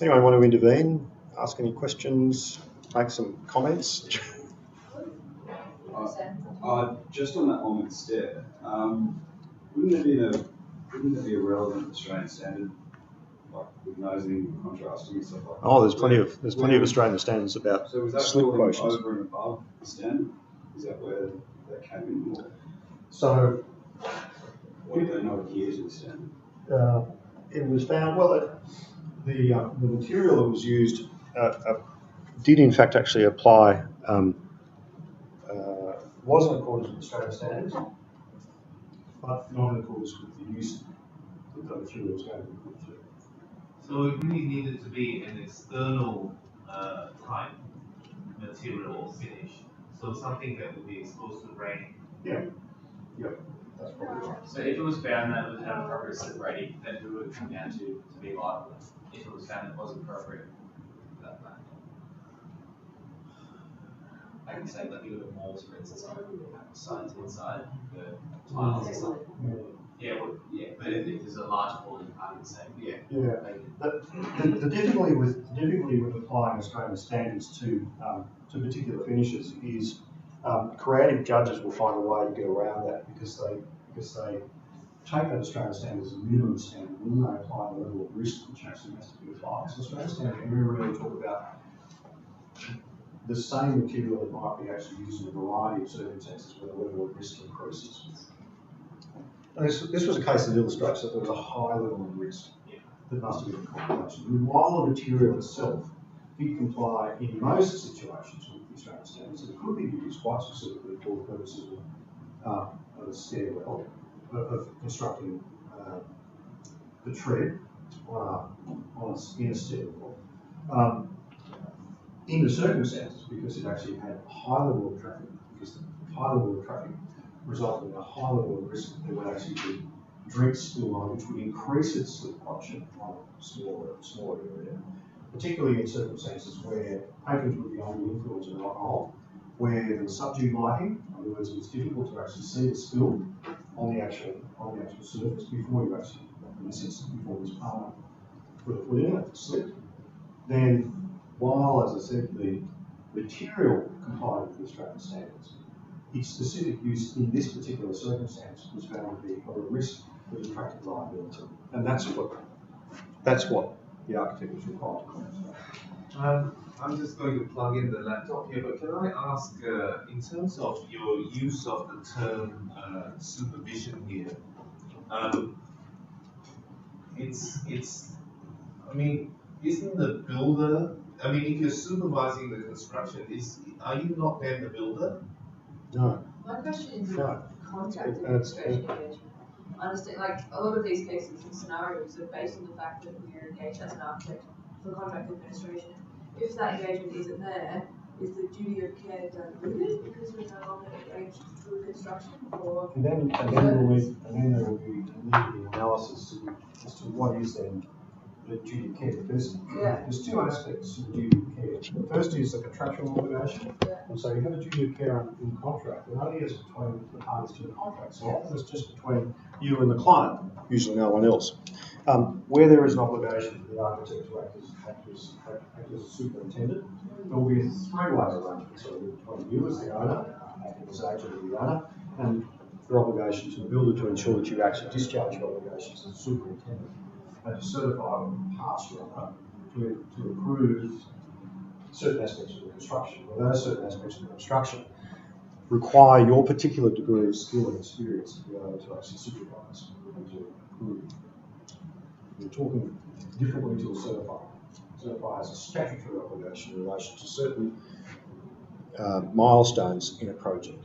Anyone want to intervene, ask any questions, make some comments? Just on that Ormond stair, wouldn't it be a relevant Australian standard, like with nosing, contrasting and stuff like that? Oh, there's plenty of Australian standards about so was that slip quotients. Over and above the standard? Is that where that came in? Or So, what do they not adhere to the standard? it was found, well, the material that was used did in fact actually apply, was in accordance with Australian standards, but not in accordance with the use that the material was going to be put through. So it really needed to be an external type material or finish. So something that would be exposed to rain. Yeah. Yep. That's probably right. So if it was found that it would have appropriate slip rating, then who would it come down to be liable? If it was found that it wasn't appropriate for that fact. I can say like you look at malls, for instance, like signs inside the tiles and stuff. Yeah, well, yeah. But if there's a large volume, I can say The difficulty with applying Australian standards to particular finishes is creative judges will find a way to get around that because they take that Australian standard as a minimum standard and then they apply a level of risk which actually has to be applied. So Australian standard, we really talk about the same material that might be actually used in a variety of circumstances where the level of risk increases. And this was a case that illustrates that there was a high level of risk that must have been in combination. And while the material itself did comply in most situations with the Australian standards, it could be used quite specifically for the purposes of a stairwell, of constructing the tread in a stairwell. In the circumstances, because it actually had a high level of traffic, because the high level of traffic resulted in a high level of risk that there would actually be drink spill on, which would increase its slip function on a smaller area, particularly in circumstances where patrons would be under the influence of alcohol, where there was subdued lighting, in other words, it was difficult to actually see the spill on the actual surface before you actually, in this instance, before this partner put a foot in it, slipped. Then, while, as I said, the material complied with the Australian standards, its specific use in this particular circumstance was found to be of a risk that attracted liability. And that's what the architect was required to comment. I'm just going to plug in the laptop here, but can I ask, in terms of your use of the term supervision here, I mean, isn't the builder, I mean, if you're supervising the construction, are you not then the builder? No. My question is No. contract It's- administration engagement. I understand, like, a lot of these cases and scenarios are based on the fact that we're engaged as an architect for contract administration. If that engagement isn't there, is the duty of care diluted because we're no longer engaged through construction, or? And then there will be the analysis as to what is then the duty of care. There's two aspects to the duty of care. The first is the contractual obligation. And so you have a duty of care in contract, and only is between the parties to the contract. So often it's just between you and the client, usually no one else. Where there is an obligation for the architect to act as a superintendent, there will be a three-way arrangement, so between you as the owner, acting as agent of the owner, and your obligation to the builder to ensure that you actually discharge your obligations as a superintendent, and to certify and pass to approve certain aspects of the construction. Well, those certain aspects of the construction require your particular degree of skill and experience to be able to actually supervise and to approve. We're talking differently to a certifier. A certifier has a statutory obligation in relation to certain milestones in a project.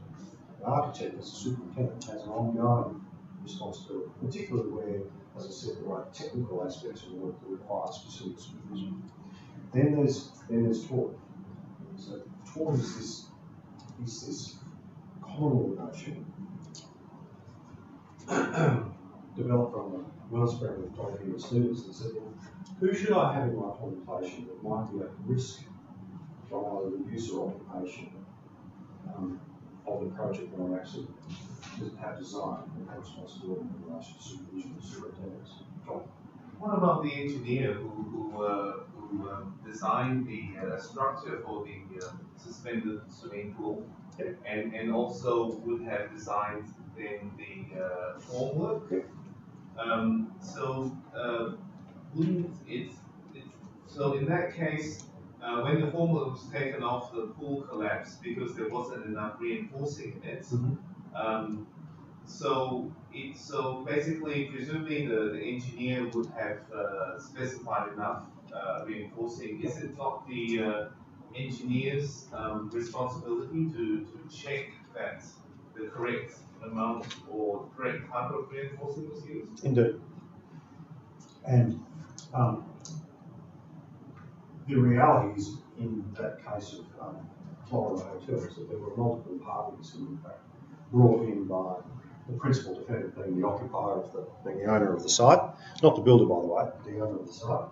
An architect, as a superintendent, has an ongoing responsibility, particularly where, as I said, there are technical aspects of work that require specific supervision. Then there's tort. So tort is this common law notion developed from a wellspring of Dr. Stevens that said, well, who should I have in my contemplation that might be at risk from either the use or occupation of the project when I actually have design and have responsibility in relation to supervision and superintendents? What about the engineer who designed the structure for the suspended swimming pool, and also would have designed then the formwork? Wouldn't it? So in that case, when the formwork was taken off, the pool collapsed because there wasn't enough reinforcing in it. Mm-hmm. So basically, presumably the engineer would have specified enough reinforcing. Is it not the engineer's responsibility to check that the correct amount or correct type of reinforcing was used? Indeed. And the reality is, in that case of Florida Hotels, that there were multiple parties who, in fact, brought in by the principal defendant being the occupier being the owner of the site, not the builder, by the way, the owner of the site,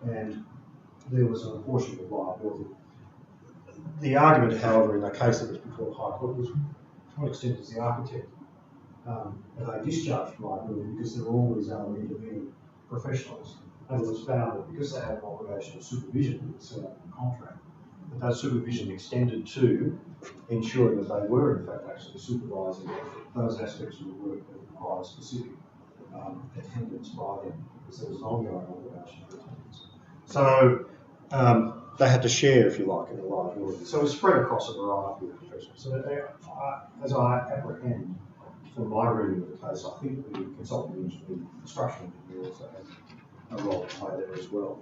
and there was an apportionment of liability. The argument, however, in the case that was before the High Court was, to what extent does the architect have they discharged liability because there were all these other intervening professionals, and it was found that because they had an obligation of supervision set up in the contract, that supervision extended to ensuring that they were in fact actually supervising those aspects of the work that required specific attendance by them, because there was an ongoing obligation for attendance. So they had to share, if you like, in the liability. So it was spread across a variety of professions. So as I apprehend from my reading of the case, I think the consulting engineer, construction engineer also had a role to play there as well.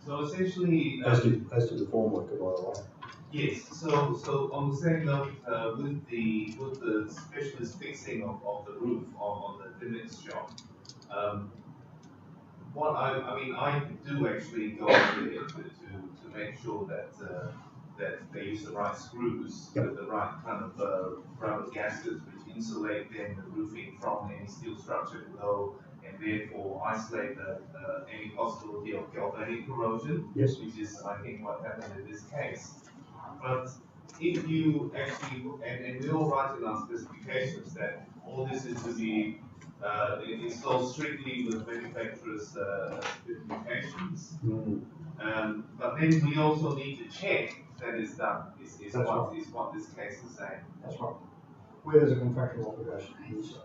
So essentially, As did the form worker, by the way. yes. So on the same note, with the specialist fixing of the roof on the Linux shop, what I mean, I do actually go over there to make sure that that they use the right screws with the right kind of rubber gaskets which insulate then the roofing from any steel structure below, and therefore isolate any possibility of galvanic corrosion, Yes. which is I think what happened in this case. But if you actually, and we all write in our specifications that all this is to be installed strictly with manufacturer's specifications. But then we also need to check that it's done, is what this case is saying. That's right. Where there's a contractual obligation to do so,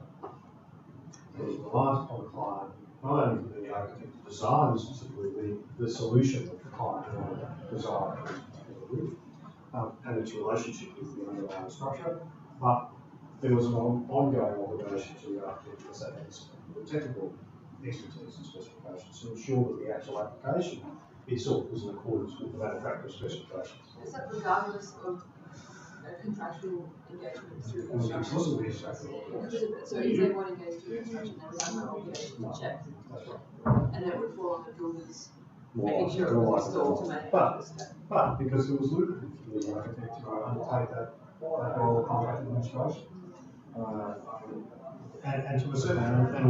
there's reliance upon the client, not only for the architect to design specifically the solution that the client desired for the roof, and its relationship with the underlying structure, but there was an ongoing obligation to the architect because they had the technical expertise and specifications to ensure that the actual application itself was in accordance with the manufacturer's specifications. Is that regardless of a contractual engagement through And construction? because of the contractual obligation. So if they want to engage through construction, they would have no obligation to check, That's right. and it would fall on the builders More making like- sure it more was like installed to that. manufacturer's spec. But because it was lucrative for the architect to undertake that role of contract administration. And to a certain extent, and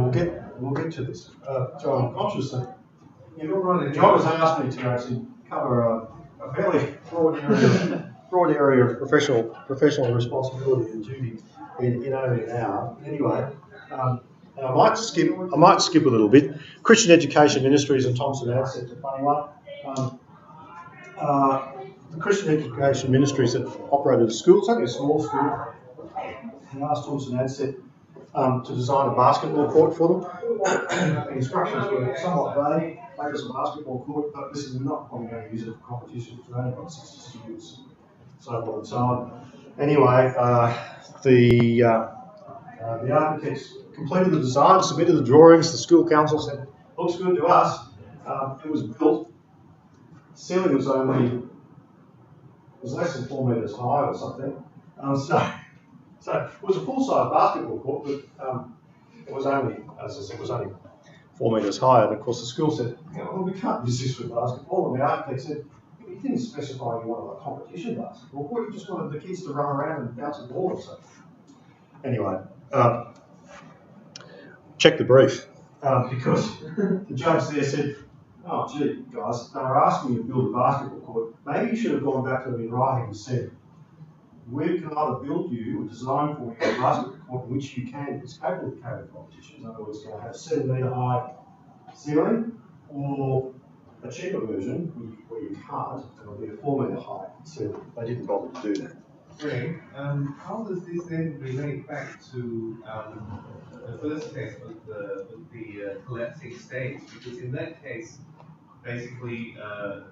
we'll get to this. So I'm conscious that John has asked me to actually cover a fairly broad area of professional responsibility and duty in only an hour. Anyway, and I might skip a little bit. Christian Education Ministries and Thomson Adset's a funny one. The Christian Education Ministries that operated a school, it's only a small school, and asked Thomson Adset to design a basketball court for them. The instructions were somewhat vague, make us a basketball court, but this is not probably going to use it for competition, it's only got 60 students, so on and so on. Anyway, the architects completed the design, submitted the drawings, the school council said, looks good to us. It was built, the ceiling was less than 4 metres high or something. So it was a full-size basketball court, but it was only, as I said, it was only 4 metres high. And of course the school said, well, we can't use this for basketball. And the architect said, you didn't specify you wanted a competition basketball court, you just wanted the kids to run around and bounce a ball or something. Anyway, check the brief, because the judge there said, oh gee, guys, they were asking you to build a basketball court. Maybe you should have gone back to them in writing and said, we can either build you or design for you a basketball court in which you can, it's capable of carrying competition. In other words, it's going to have a 7 metre high ceiling, or a cheaper version where you can't, and it'll be a 4 metre high ceiling. They didn't bother to do that. Greg, how does this then relate back to the first case with the collapsing stage? Because in that case, basically,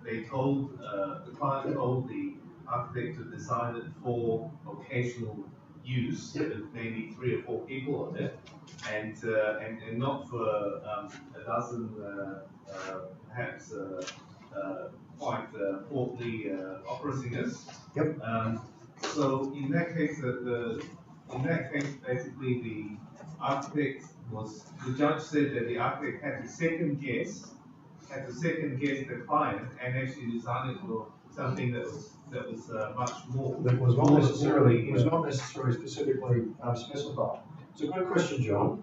they told the client told the architect to design it for occasional use, with maybe 3 or 4 people on it, and not for a dozen perhaps quite portly opera singers. Yep. So in that case, basically the architect the judge said that the architect had to second guess the client and actually design it for something that was much more. That was not necessarily specifically specified. It's a good question, John.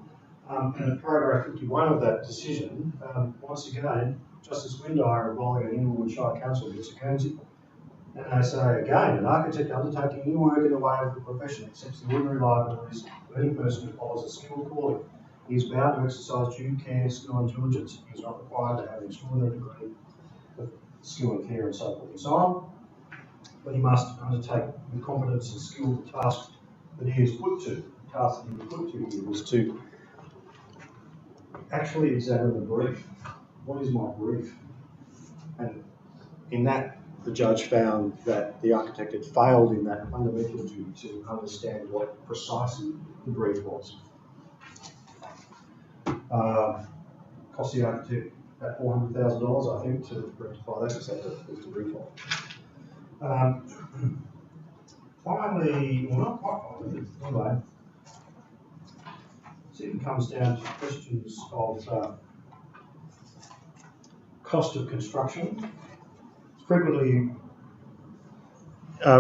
And in paragraph 51 of that decision, once again, Justice Windire involving an Inglewood Shire Council gets a Guernsey. And they say again, an architect undertaking any work in the way of the profession accepts the ordinary liabilities of any person who follows a skilled calling. He is bound to exercise due care, skill and diligence. He is not required to have an extraordinary degree of skill and care and so forth and so on. But he must undertake with competence and skill the task that he is put to. The task that he was put to here was to actually examine the brief. What is my brief? And in that the judge found that the architect had failed in that fundamental duty to understand what precisely the brief was. Cost the architect about $400,000, I think, to rectify that, because that was the brief on. Finally, well, not quite finally, anyway, it comes down to questions of cost of construction. Frequently,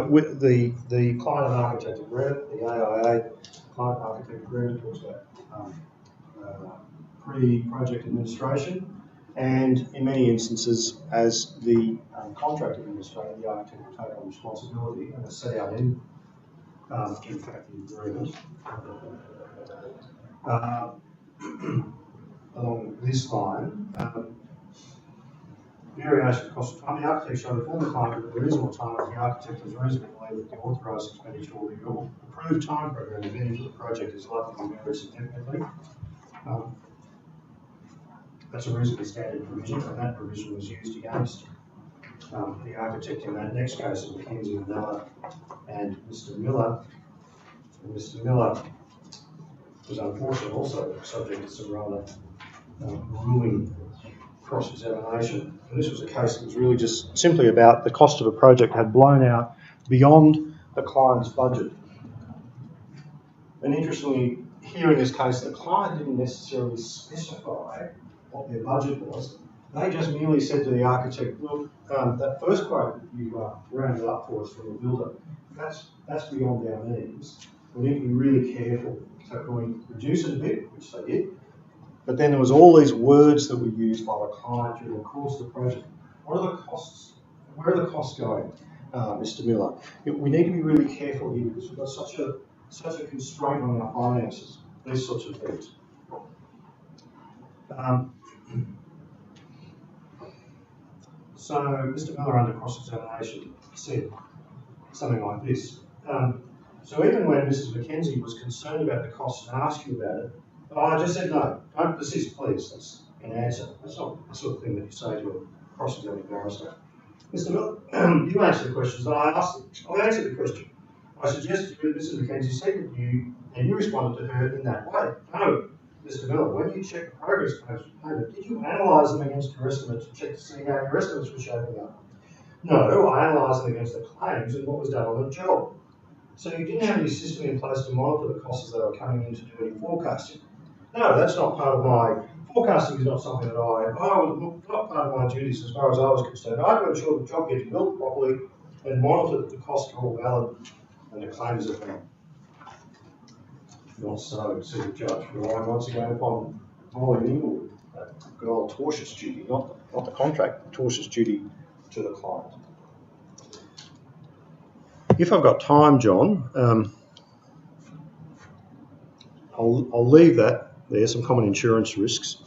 with the client and architect agreement, the AIA client architect agreement talks about pre-project administration, and in many instances, as the contract administrator, the architect will take on responsibility, and it's set out in fact, the agreement. Along this line, variation of cost of time. The architect shall inform the client that the reasonable time that the architect has reasonably believed that the authorised expenditure will be your approved time program advantage of the project is likely to vary significantly. That's a reasonably standard provision, and that provision was used against the architect in that next case of McKenzie and Miller and Mr. Miller. And Mr. Miller was unfortunately also subject to some rather grueling cross-examination. And this was a case that was really just simply about the cost of a project had blown out beyond the client's budget. And interestingly, here in this case, the client didn't necessarily specify what their budget was. They just merely said to the architect, look, that first quote that you rounded up for us from the builder, that's beyond our means. We need to be really careful. So can we reduce it a bit, which they did. But then there was all these words that were used by the client during the course of the project. What are the costs? Where are the costs going, Mr. Miller? We need to be really careful here because we've got such a constraint on our finances, these sorts of things. So Mr. Miller, under cross-examination, said something like this. So even when Mrs. McKenzie was concerned about the costs and asked you about it, I just said no, don't persist, please. That's an answer. That's not the sort of thing that you say to a cross-examining barrister. Mr. Miller, you answer the questions that I asked them. I answered the question. I suggested that Mrs. McKenzie said to you, and you responded to her in that way. No, Mr. Miller, when you checked the progress payment, did you analyse them against your estimates and check to see how your estimates were shaping up? No, I analysed them against the claims and what was done on the job. So you didn't have any system in place to monitor the costs that were coming in to do any forecasting. No, that's not part of my forecasting. Is not something that not part of my duties as far as I was concerned. I had to ensure the job gets built properly and monitor that the costs are all valid and the claims are found. Not so, said the judge, relying once again upon Molly Inglewood, that good old tortious duty, not the contract, the tortious duty to the client. If I've got time, John, I'll leave that there, some common insurance risks.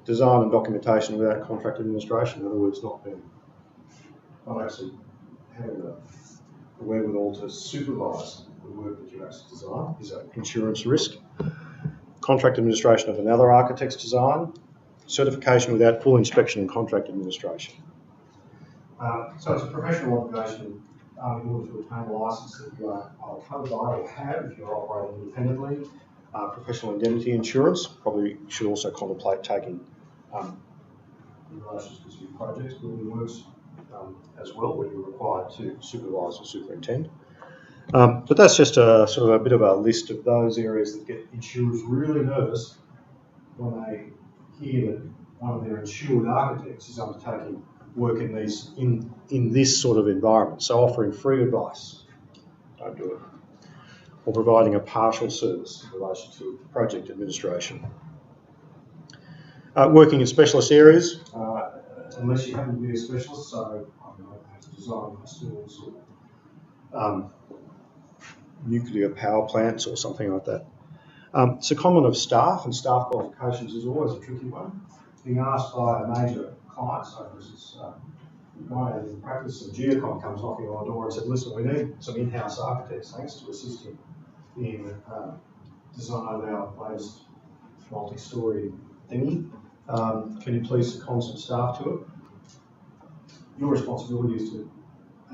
Design and documentation without contract administration, in other words, not actually having the wherewithal to supervise the work that you actually design is an insurance risk. Contract administration of another architect's design. Certification without full inspection and contract administration. So it's a professional obligation in order to obtain a licence that you are either covered by or have if you're operating independently. Professional indemnity insurance, probably you should also contemplate taking in relation to specific projects, building works as well, where you're required to supervise or superintend. But that's just a sort of a bit of a list of those areas that get insurers really nervous when they hear that one of their insured architects is undertaking work in this sort of environment. So offering free advice, don't do it. Or providing a partial service in relation to project administration. Working in specialist areas, unless you happen to be a specialist, so I don't know, perhaps design hospitals or nuclear power plants or something like that. Secondment of staff and staff qualifications is always a tricky one. Being asked by a major client, so for instance, in practice, and Geocom comes knocking on the door and said, listen, we need some in-house architects, thanks, to assist you in design of our latest multi-storey thingy. can you please second some staff to it? Your responsibility is to,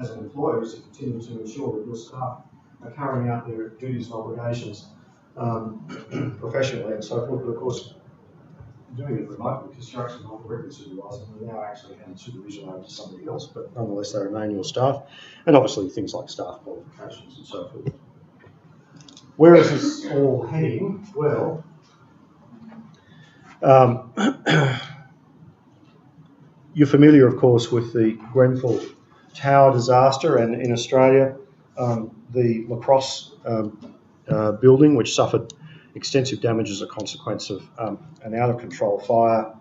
as an employer, is to continue to ensure that your staff are carrying out their duties and obligations professionally and so forth. But of course, doing it remotely, because you're actually not directly supervising, we're now actually handing supervision over to somebody else, but nonetheless they remain your staff. And obviously things like staff qualifications and so forth. Where is this all heading? Well, you're familiar, of course, with the Grenfell Tower disaster, and in Australia, the La Crosse building, which suffered extensive damage as a consequence of an out-of-control fire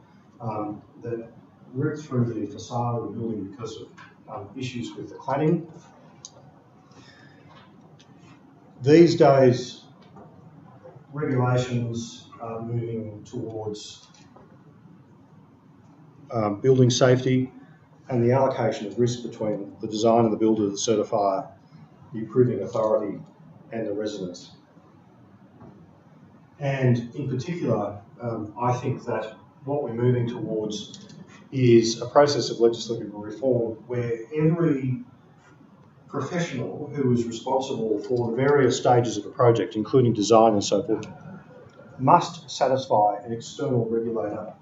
that ripped through the facade of the building because of issues with the cladding. These days, regulations are moving towards building safety and the allocation of risk between the designer, the builder, the certifier, the approving authority, and the residents. And in particular, I think that what we're moving towards is a process of legislative reform where every professional who is responsible for the various stages of a project, including design and so forth, must satisfy an external regulator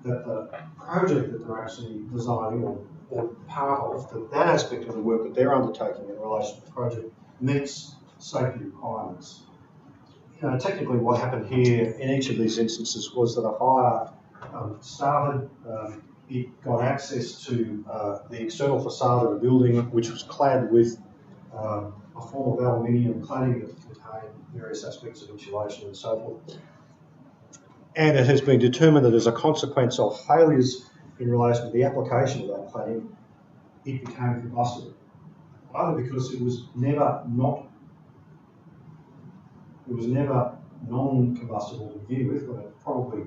that the project that they're actually designing or part of, that aspect of the work that they're undertaking in relation to the project meets safety requirements. Technically what happened here in each of these instances was that a fire started, it got access to the external facade of the building, which was clad with a form of aluminium cladding that contained various aspects of insulation and so forth. And it has been determined that as a consequence of failures in relation to the application of that cladding, it became combustible. Either because it was never non-combustible to begin with, when it probably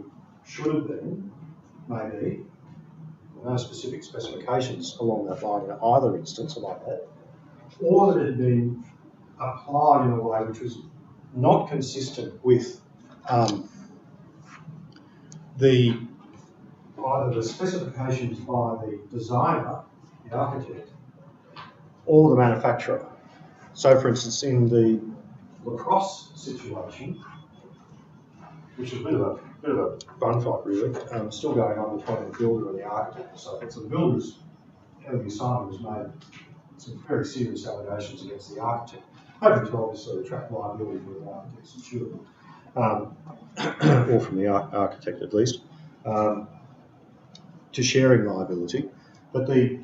should have been, maybe. No specific specifications along that line in either instance like that. Or that it had been applied in a way which was not consistent with either the specifications by the designer, the architect, or the manufacturer. So, for instance, in the La Crosse situation, which is a bit of a bun fight really, still going on between the builder and the architect. So the builder's, Ellerbee Simon has made some very serious allegations against the architect, hoping to obviously attract liability from the architect's insurer, or from the architect at least, to sharing liability. But the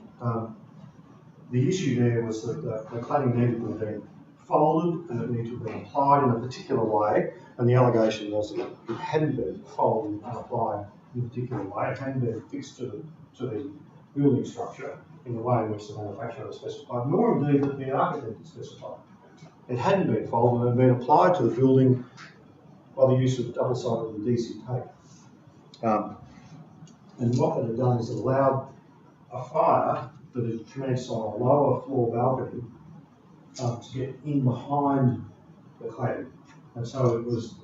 issue there was that the cladding needed to have been folded and it needed to have been applied in a particular way, and the allegation was that it hadn't been folded and applied in a particular way. It hadn't been fixed to the building structure in the way in which the manufacturer specified, nor indeed that the architect had specified. It hadn't been folded and been applied to the building by the use of double-sided adhesive tape. And what that had done is it allowed a fire that had commenced on a lower floor balcony to get in behind the cladding. And so it was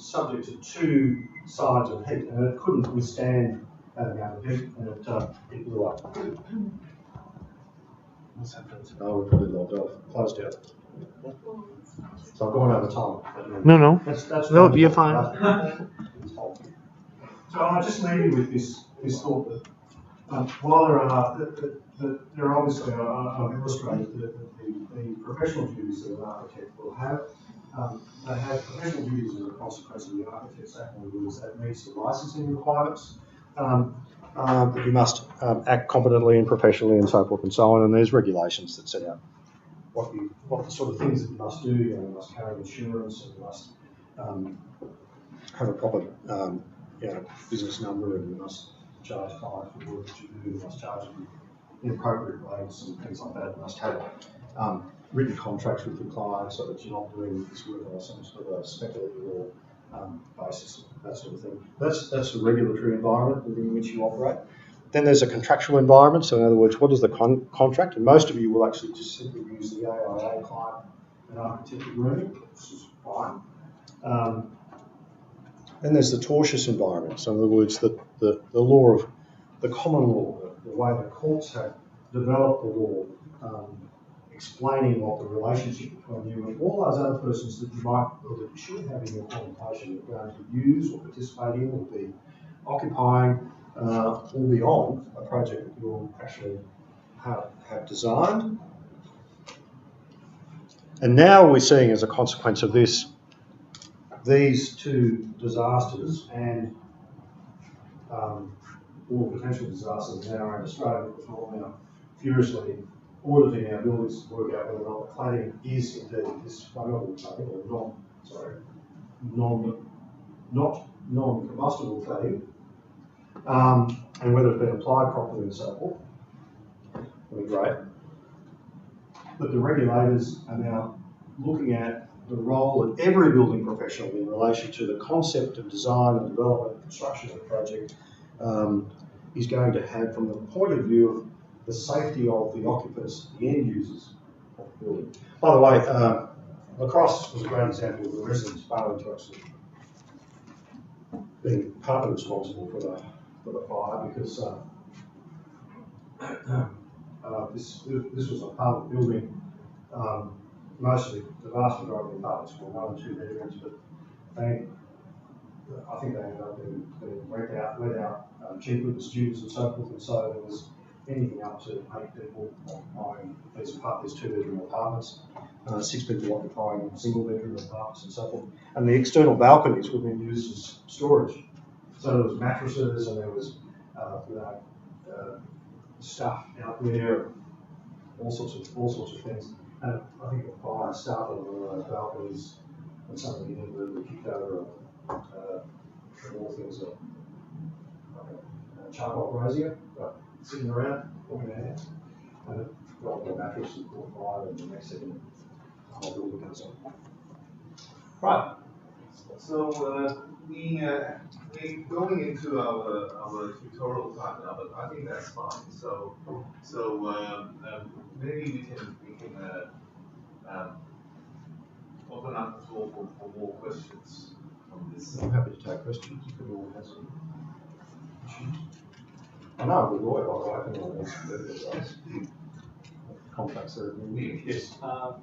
subject to two sides of heat, and it couldn't withstand that amount of heat, and it blew up. What's happened? Oh, we probably logged off, closed out. So I've gone over time. No. That's No, you're fine. So I'll just leave you with this thought that while there are obviously, I've illustrated the professional duties that an architect will have. They have professional duties as a consequence of the Architects Act and the rules that meets the licensing requirements. That you must act competently and professionally and so forth and so on. And there's regulations that set out what the sort of things that you must do. You must carry insurance, and you must have a proper business number, and you must charge fines for the work that you do. You must charge inappropriate rates and things like that. You must have written contracts with the client so that you're not doing this work on some sort of a speculative or basis, that sort of thing. That's the regulatory environment within which you operate. Then there's a contractual environment. So in other words, what is the contract? And most of you will actually just simply use the AIA client and architect agreement, which is fine. Then there's the tortious environment. So in other words, the law of the common law, the way the courts have developed the law, explaining what the relationship between you and all those other persons that you might or that you should have in your contemplation are going to use or participate in or be occupying or be on a project that you'll actually have designed. And now we're seeing, as a consequence of this, these two disasters and all potential disasters now around Australia, which are all now furiously auditing our buildings to work out whether or not the cladding is indeed this flammable cladding or not non-combustible cladding, and whether it's been applied properly and so forth. Really great. But the regulators are now looking at the role of every building professional in relation to the concept of design and development and construction of the project is going to have from the point of view of the safety of the occupants, the end users of the building. By the way, La Crosse was a great example of the residents failing to actually being partly responsible for the fire because this was a part of the building. Mostly, the vast majority of the apartments were 1 and 2 bedrooms, but I think they ended up being let out cheaply to students and so forth, and so there was anything up to 8 people occupying these 2-bedroom apartments, 6 people occupying single-bedroom apartments and so forth. And the external balconies were being used as storage. So there was mattresses and there was stuff out there, all sorts of things. And I think the fire started on one of those balconies and somebody inadvertently kicked over all things like a charcoal brazier, but sitting around, looking at it, and it got the mattress and caught fire, and the next second, the whole building goes on. Right. So we're going into our tutorial time now, but I think that's fine. So maybe we can open up the floor for more questions on this. I'm happy to take questions if anyone has some issues. I know I'm a lawyer, I can always complex there. Yes,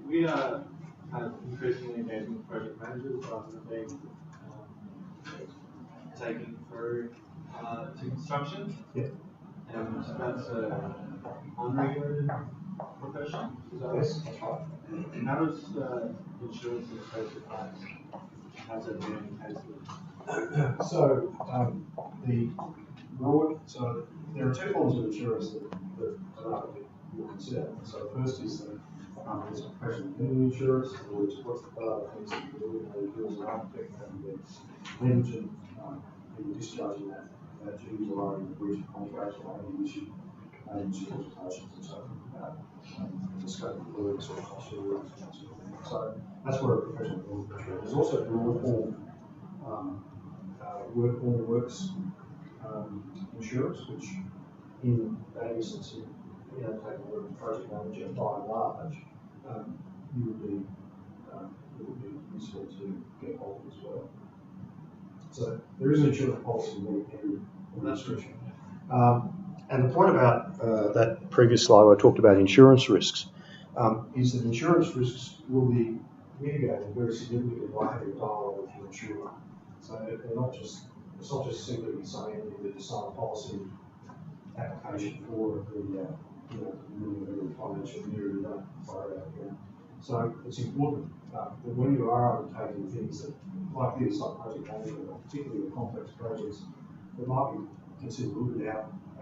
we are kind of increasingly engaging with project managers rather than being taken through to construction. Yeah. And that's an unregulated profession. Is that Yes, that's right. right? How does insurance in the case of fires? How's it been in case of? So there are 2 forms of insurance that you'll consider. So the first is there's a professional indemnity insurance, in other words, what's the part of things that you do, you as an architect and the negligent in discharging that duty or in the breach of contract or any issue and consultations and so forth about the scope of works or cost of works and that sort of thing. So that's where a professional indemnity insurance. There's also broad form works insurance, which in that instance, you know, taking the work of project manager by and large, you would be useful to get hold of as well. So there is an insurance policy in every description. And the point about that previous slide where I talked about insurance risks is that insurance risks will be mitigated very significantly by having a dialogue with your insurer. So it's not just simply saying that you sign a policy application for the every financial year you don't worry about it. So it's important that when you are undertaking things that, like this, like project management, or particularly with complex projects, that might be considered a little bit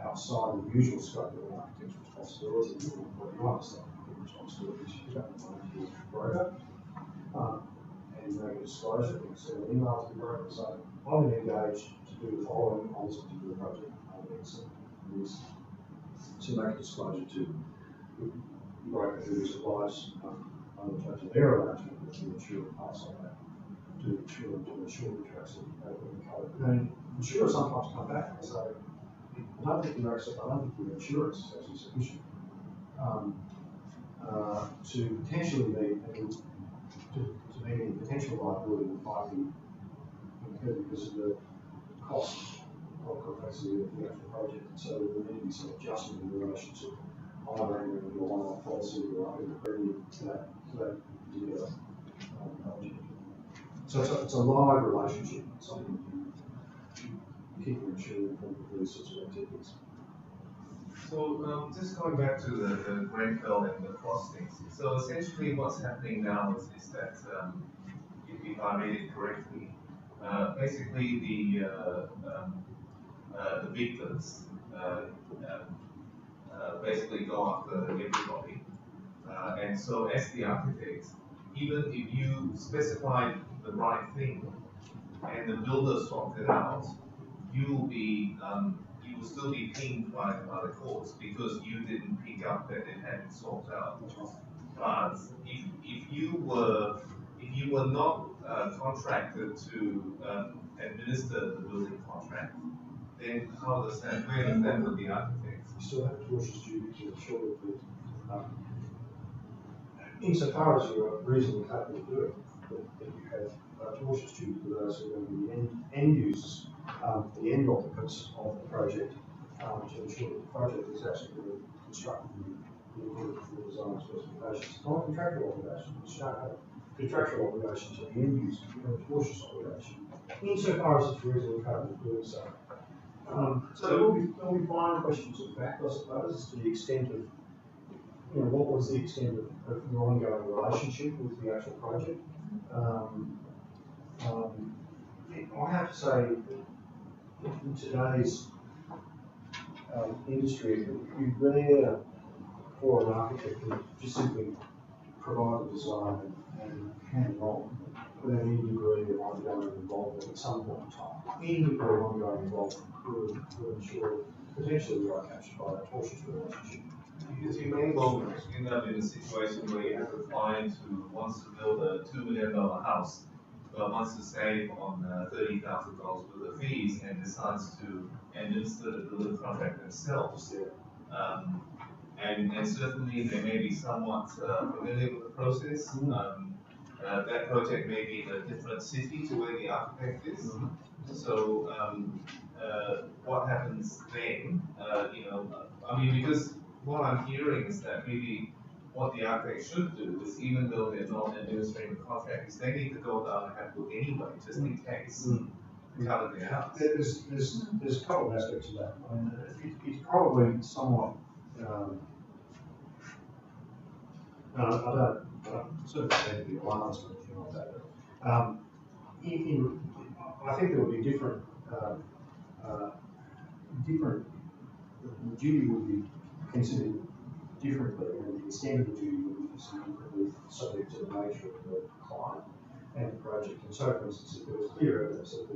outside the usual scope of an architect's responsibility. But you understand the responsibilities you pick up the money to the broker and make a disclosure and send an email to the broker. So I'm engaged to do the following on this particular project. To make a disclosure to the broker who supplies undertaking their arrangement with the insurer pass on that to the insurer the tracks that we cover. And insurers sometimes come back and say, I don't think your insurance is actually sufficient to potentially meet any potential liability that might be occur because of the cost or complexity of the actual project. And so there will need to be some adjustment in relation to either rendering or one-off policy or agreement to that particular project. So it's a live relationship, something you keep ensuring from these sorts of activities. So just going back to the Grenfell and the costings. So essentially what's happening now is that, if I read it correctly, basically the victims basically go after everybody. And so as the architect, even if you specify the right thing and the builder swapped it out, you will still be pinged by the courts because you didn't pick up that it had been swapped out. But if you were not contracted to administer the building contract, then where does that put the architect? You still have a tortious duty to ensure that, insofar as you are reasonably capable of doing it, that you have a tortious duty to those who are going to be the end users, the end occupants of the project, to ensure that the project is actually going to be constructed in accordance with the design specifications. It's not a contractual obligation, it's not a contractual obligation to the end user, but a tortious obligation, insofar as it's reasonably capable of doing so. So there'll be fine questions of fact, I suppose, as to the extent of, what was the extent of the ongoing relationship with the actual project. I have to say, in today's industry, it would be rare for an architect to just simply provide the design and hand it on without any degree of ongoing involvement at some point in time. Any degree of ongoing involvement will ensure potentially you are captured by a tortious relationship. Because you may well end up in a situation where you have a client who wants to build a $2 million house, but wants to save on $30,000 worth of fees and decides to administer the building contract themselves. And certainly they may be somewhat familiar with the process. That project may be in a different city to where the architect is. So what happens then? Because what I'm hearing is that really what the architect should do is, even though they're not administering the contract, is they need to go down and have a look anyway, just in case, to cover their house. There's a couple of aspects of that. I mean, it's probably somewhat. I don't certainly tend to be alarmist or anything like that. I think there would be different. The duty would be considered differently, and the extent of the duty would be considered differently, subject to the nature of the client and the project. And so, for instance, if there was clear evidence that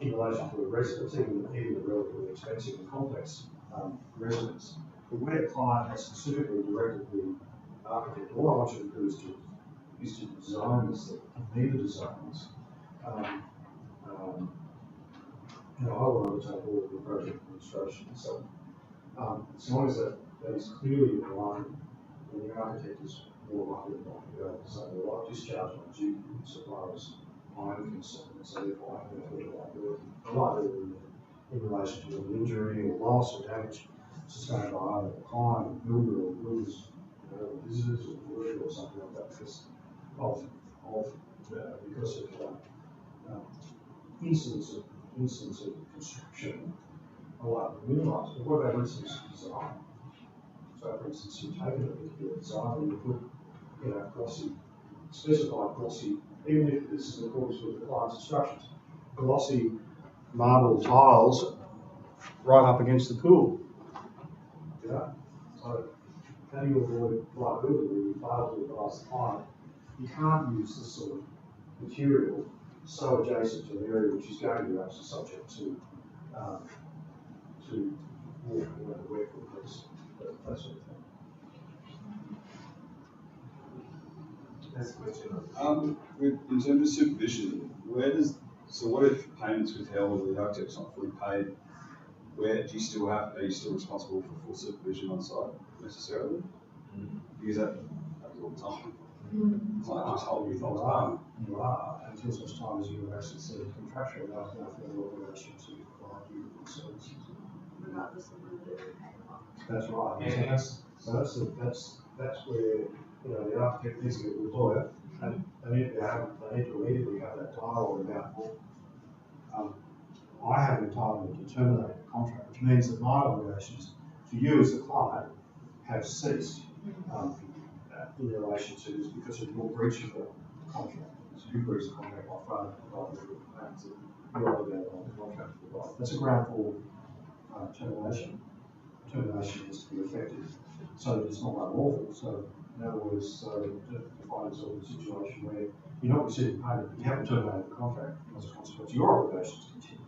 in relation to a residence, even a relatively expensive and complex residence, but where the client has specifically directed the architect, all I want you to do is to design this thing, and need the designs. I will undertake all of the project administration. So, as long as that is clearly in line, then the architect is more likely than not to be able to say, well, I've discharged my duty so far as I'm concerned, so therefore I have a liability in relation to an injury or loss or damage sustained by either the client or builder or builders, visitors or work or something like that, because of instance of construction, a lot minimised. But what about instance of design? So, for instance, you've taken a particular design and you put, specified glossy, even if this is in accordance with the client's instructions, glossy marble tiles right up against the pool. So how do you avoid liability when you fail to advise the client? You can't use this sort of material so adjacent to an area which is going to be actually subject to water, wet footprints, that sort of thing. That's a question. In terms of supervision, what if payments withheld or the architect's not fully paid? Are you still responsible for full supervision on site necessarily? Because that happens all the time. Might just hold your thoughts back. You are, until such time as you actually see a contractual, there's no further obligation to provide you with services. regardless of whether they're paying or not. That's right. That's where, you know, the architect needs to get with the lawyer, and they need to immediately have that dialogue about, well, I have entitlement to terminate the contract, which means that my obligations to you as the client have ceased in relation to this because of your breach of the contract. So you breach the contract by failing to provide the payments that you're obligated on the contract to provide. That's a ground for termination. Termination has to be effective so that it's not unlawful. So in other words, to find yourself in a situation where you're not receiving payment, but you haven't terminated the contract, and as a consequence, your obligations continue.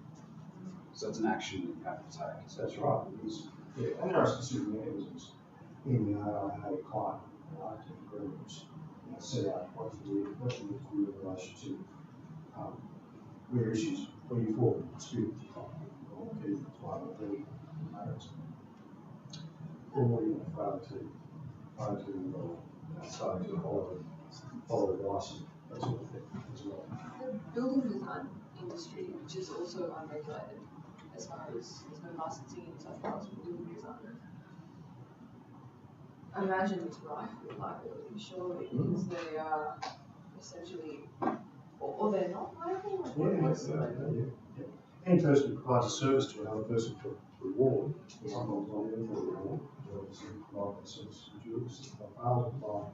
So it's an action that you have to take. So that's right. Yeah, and there are specific mechanisms in the AIA client architect agreements set out what you need to do in relation to where issues, where you fall in dispute with the client, or either the client or the matters. Or more you fail to follow advice and that sort of thing as well. The building design industry, which is also unregulated, as far as there's no licensing in such as for building design. I imagine it's rife with liability, surely, because they are essentially, or they're not liable. Yeah. Any person who provides a service to another person for reward, sometimes not even for reward, obviously provide that service to Jews, if they fail to provide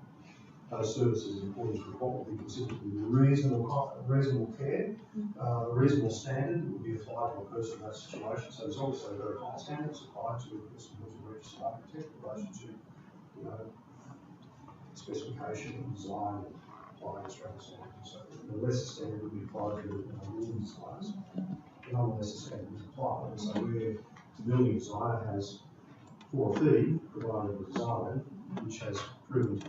those services in accordance with what would be considered to be reasonable care, a reasonable standard that would be applied to a person in that situation. So there's also very high standards applied to a person who's a registered architect in relation to, you know, specification and design and applying Australian standards. So the lesser standard would be applied to building designers. Nonetheless, the standard is applied. And so where the building designer has for a fee provided a design which has proven to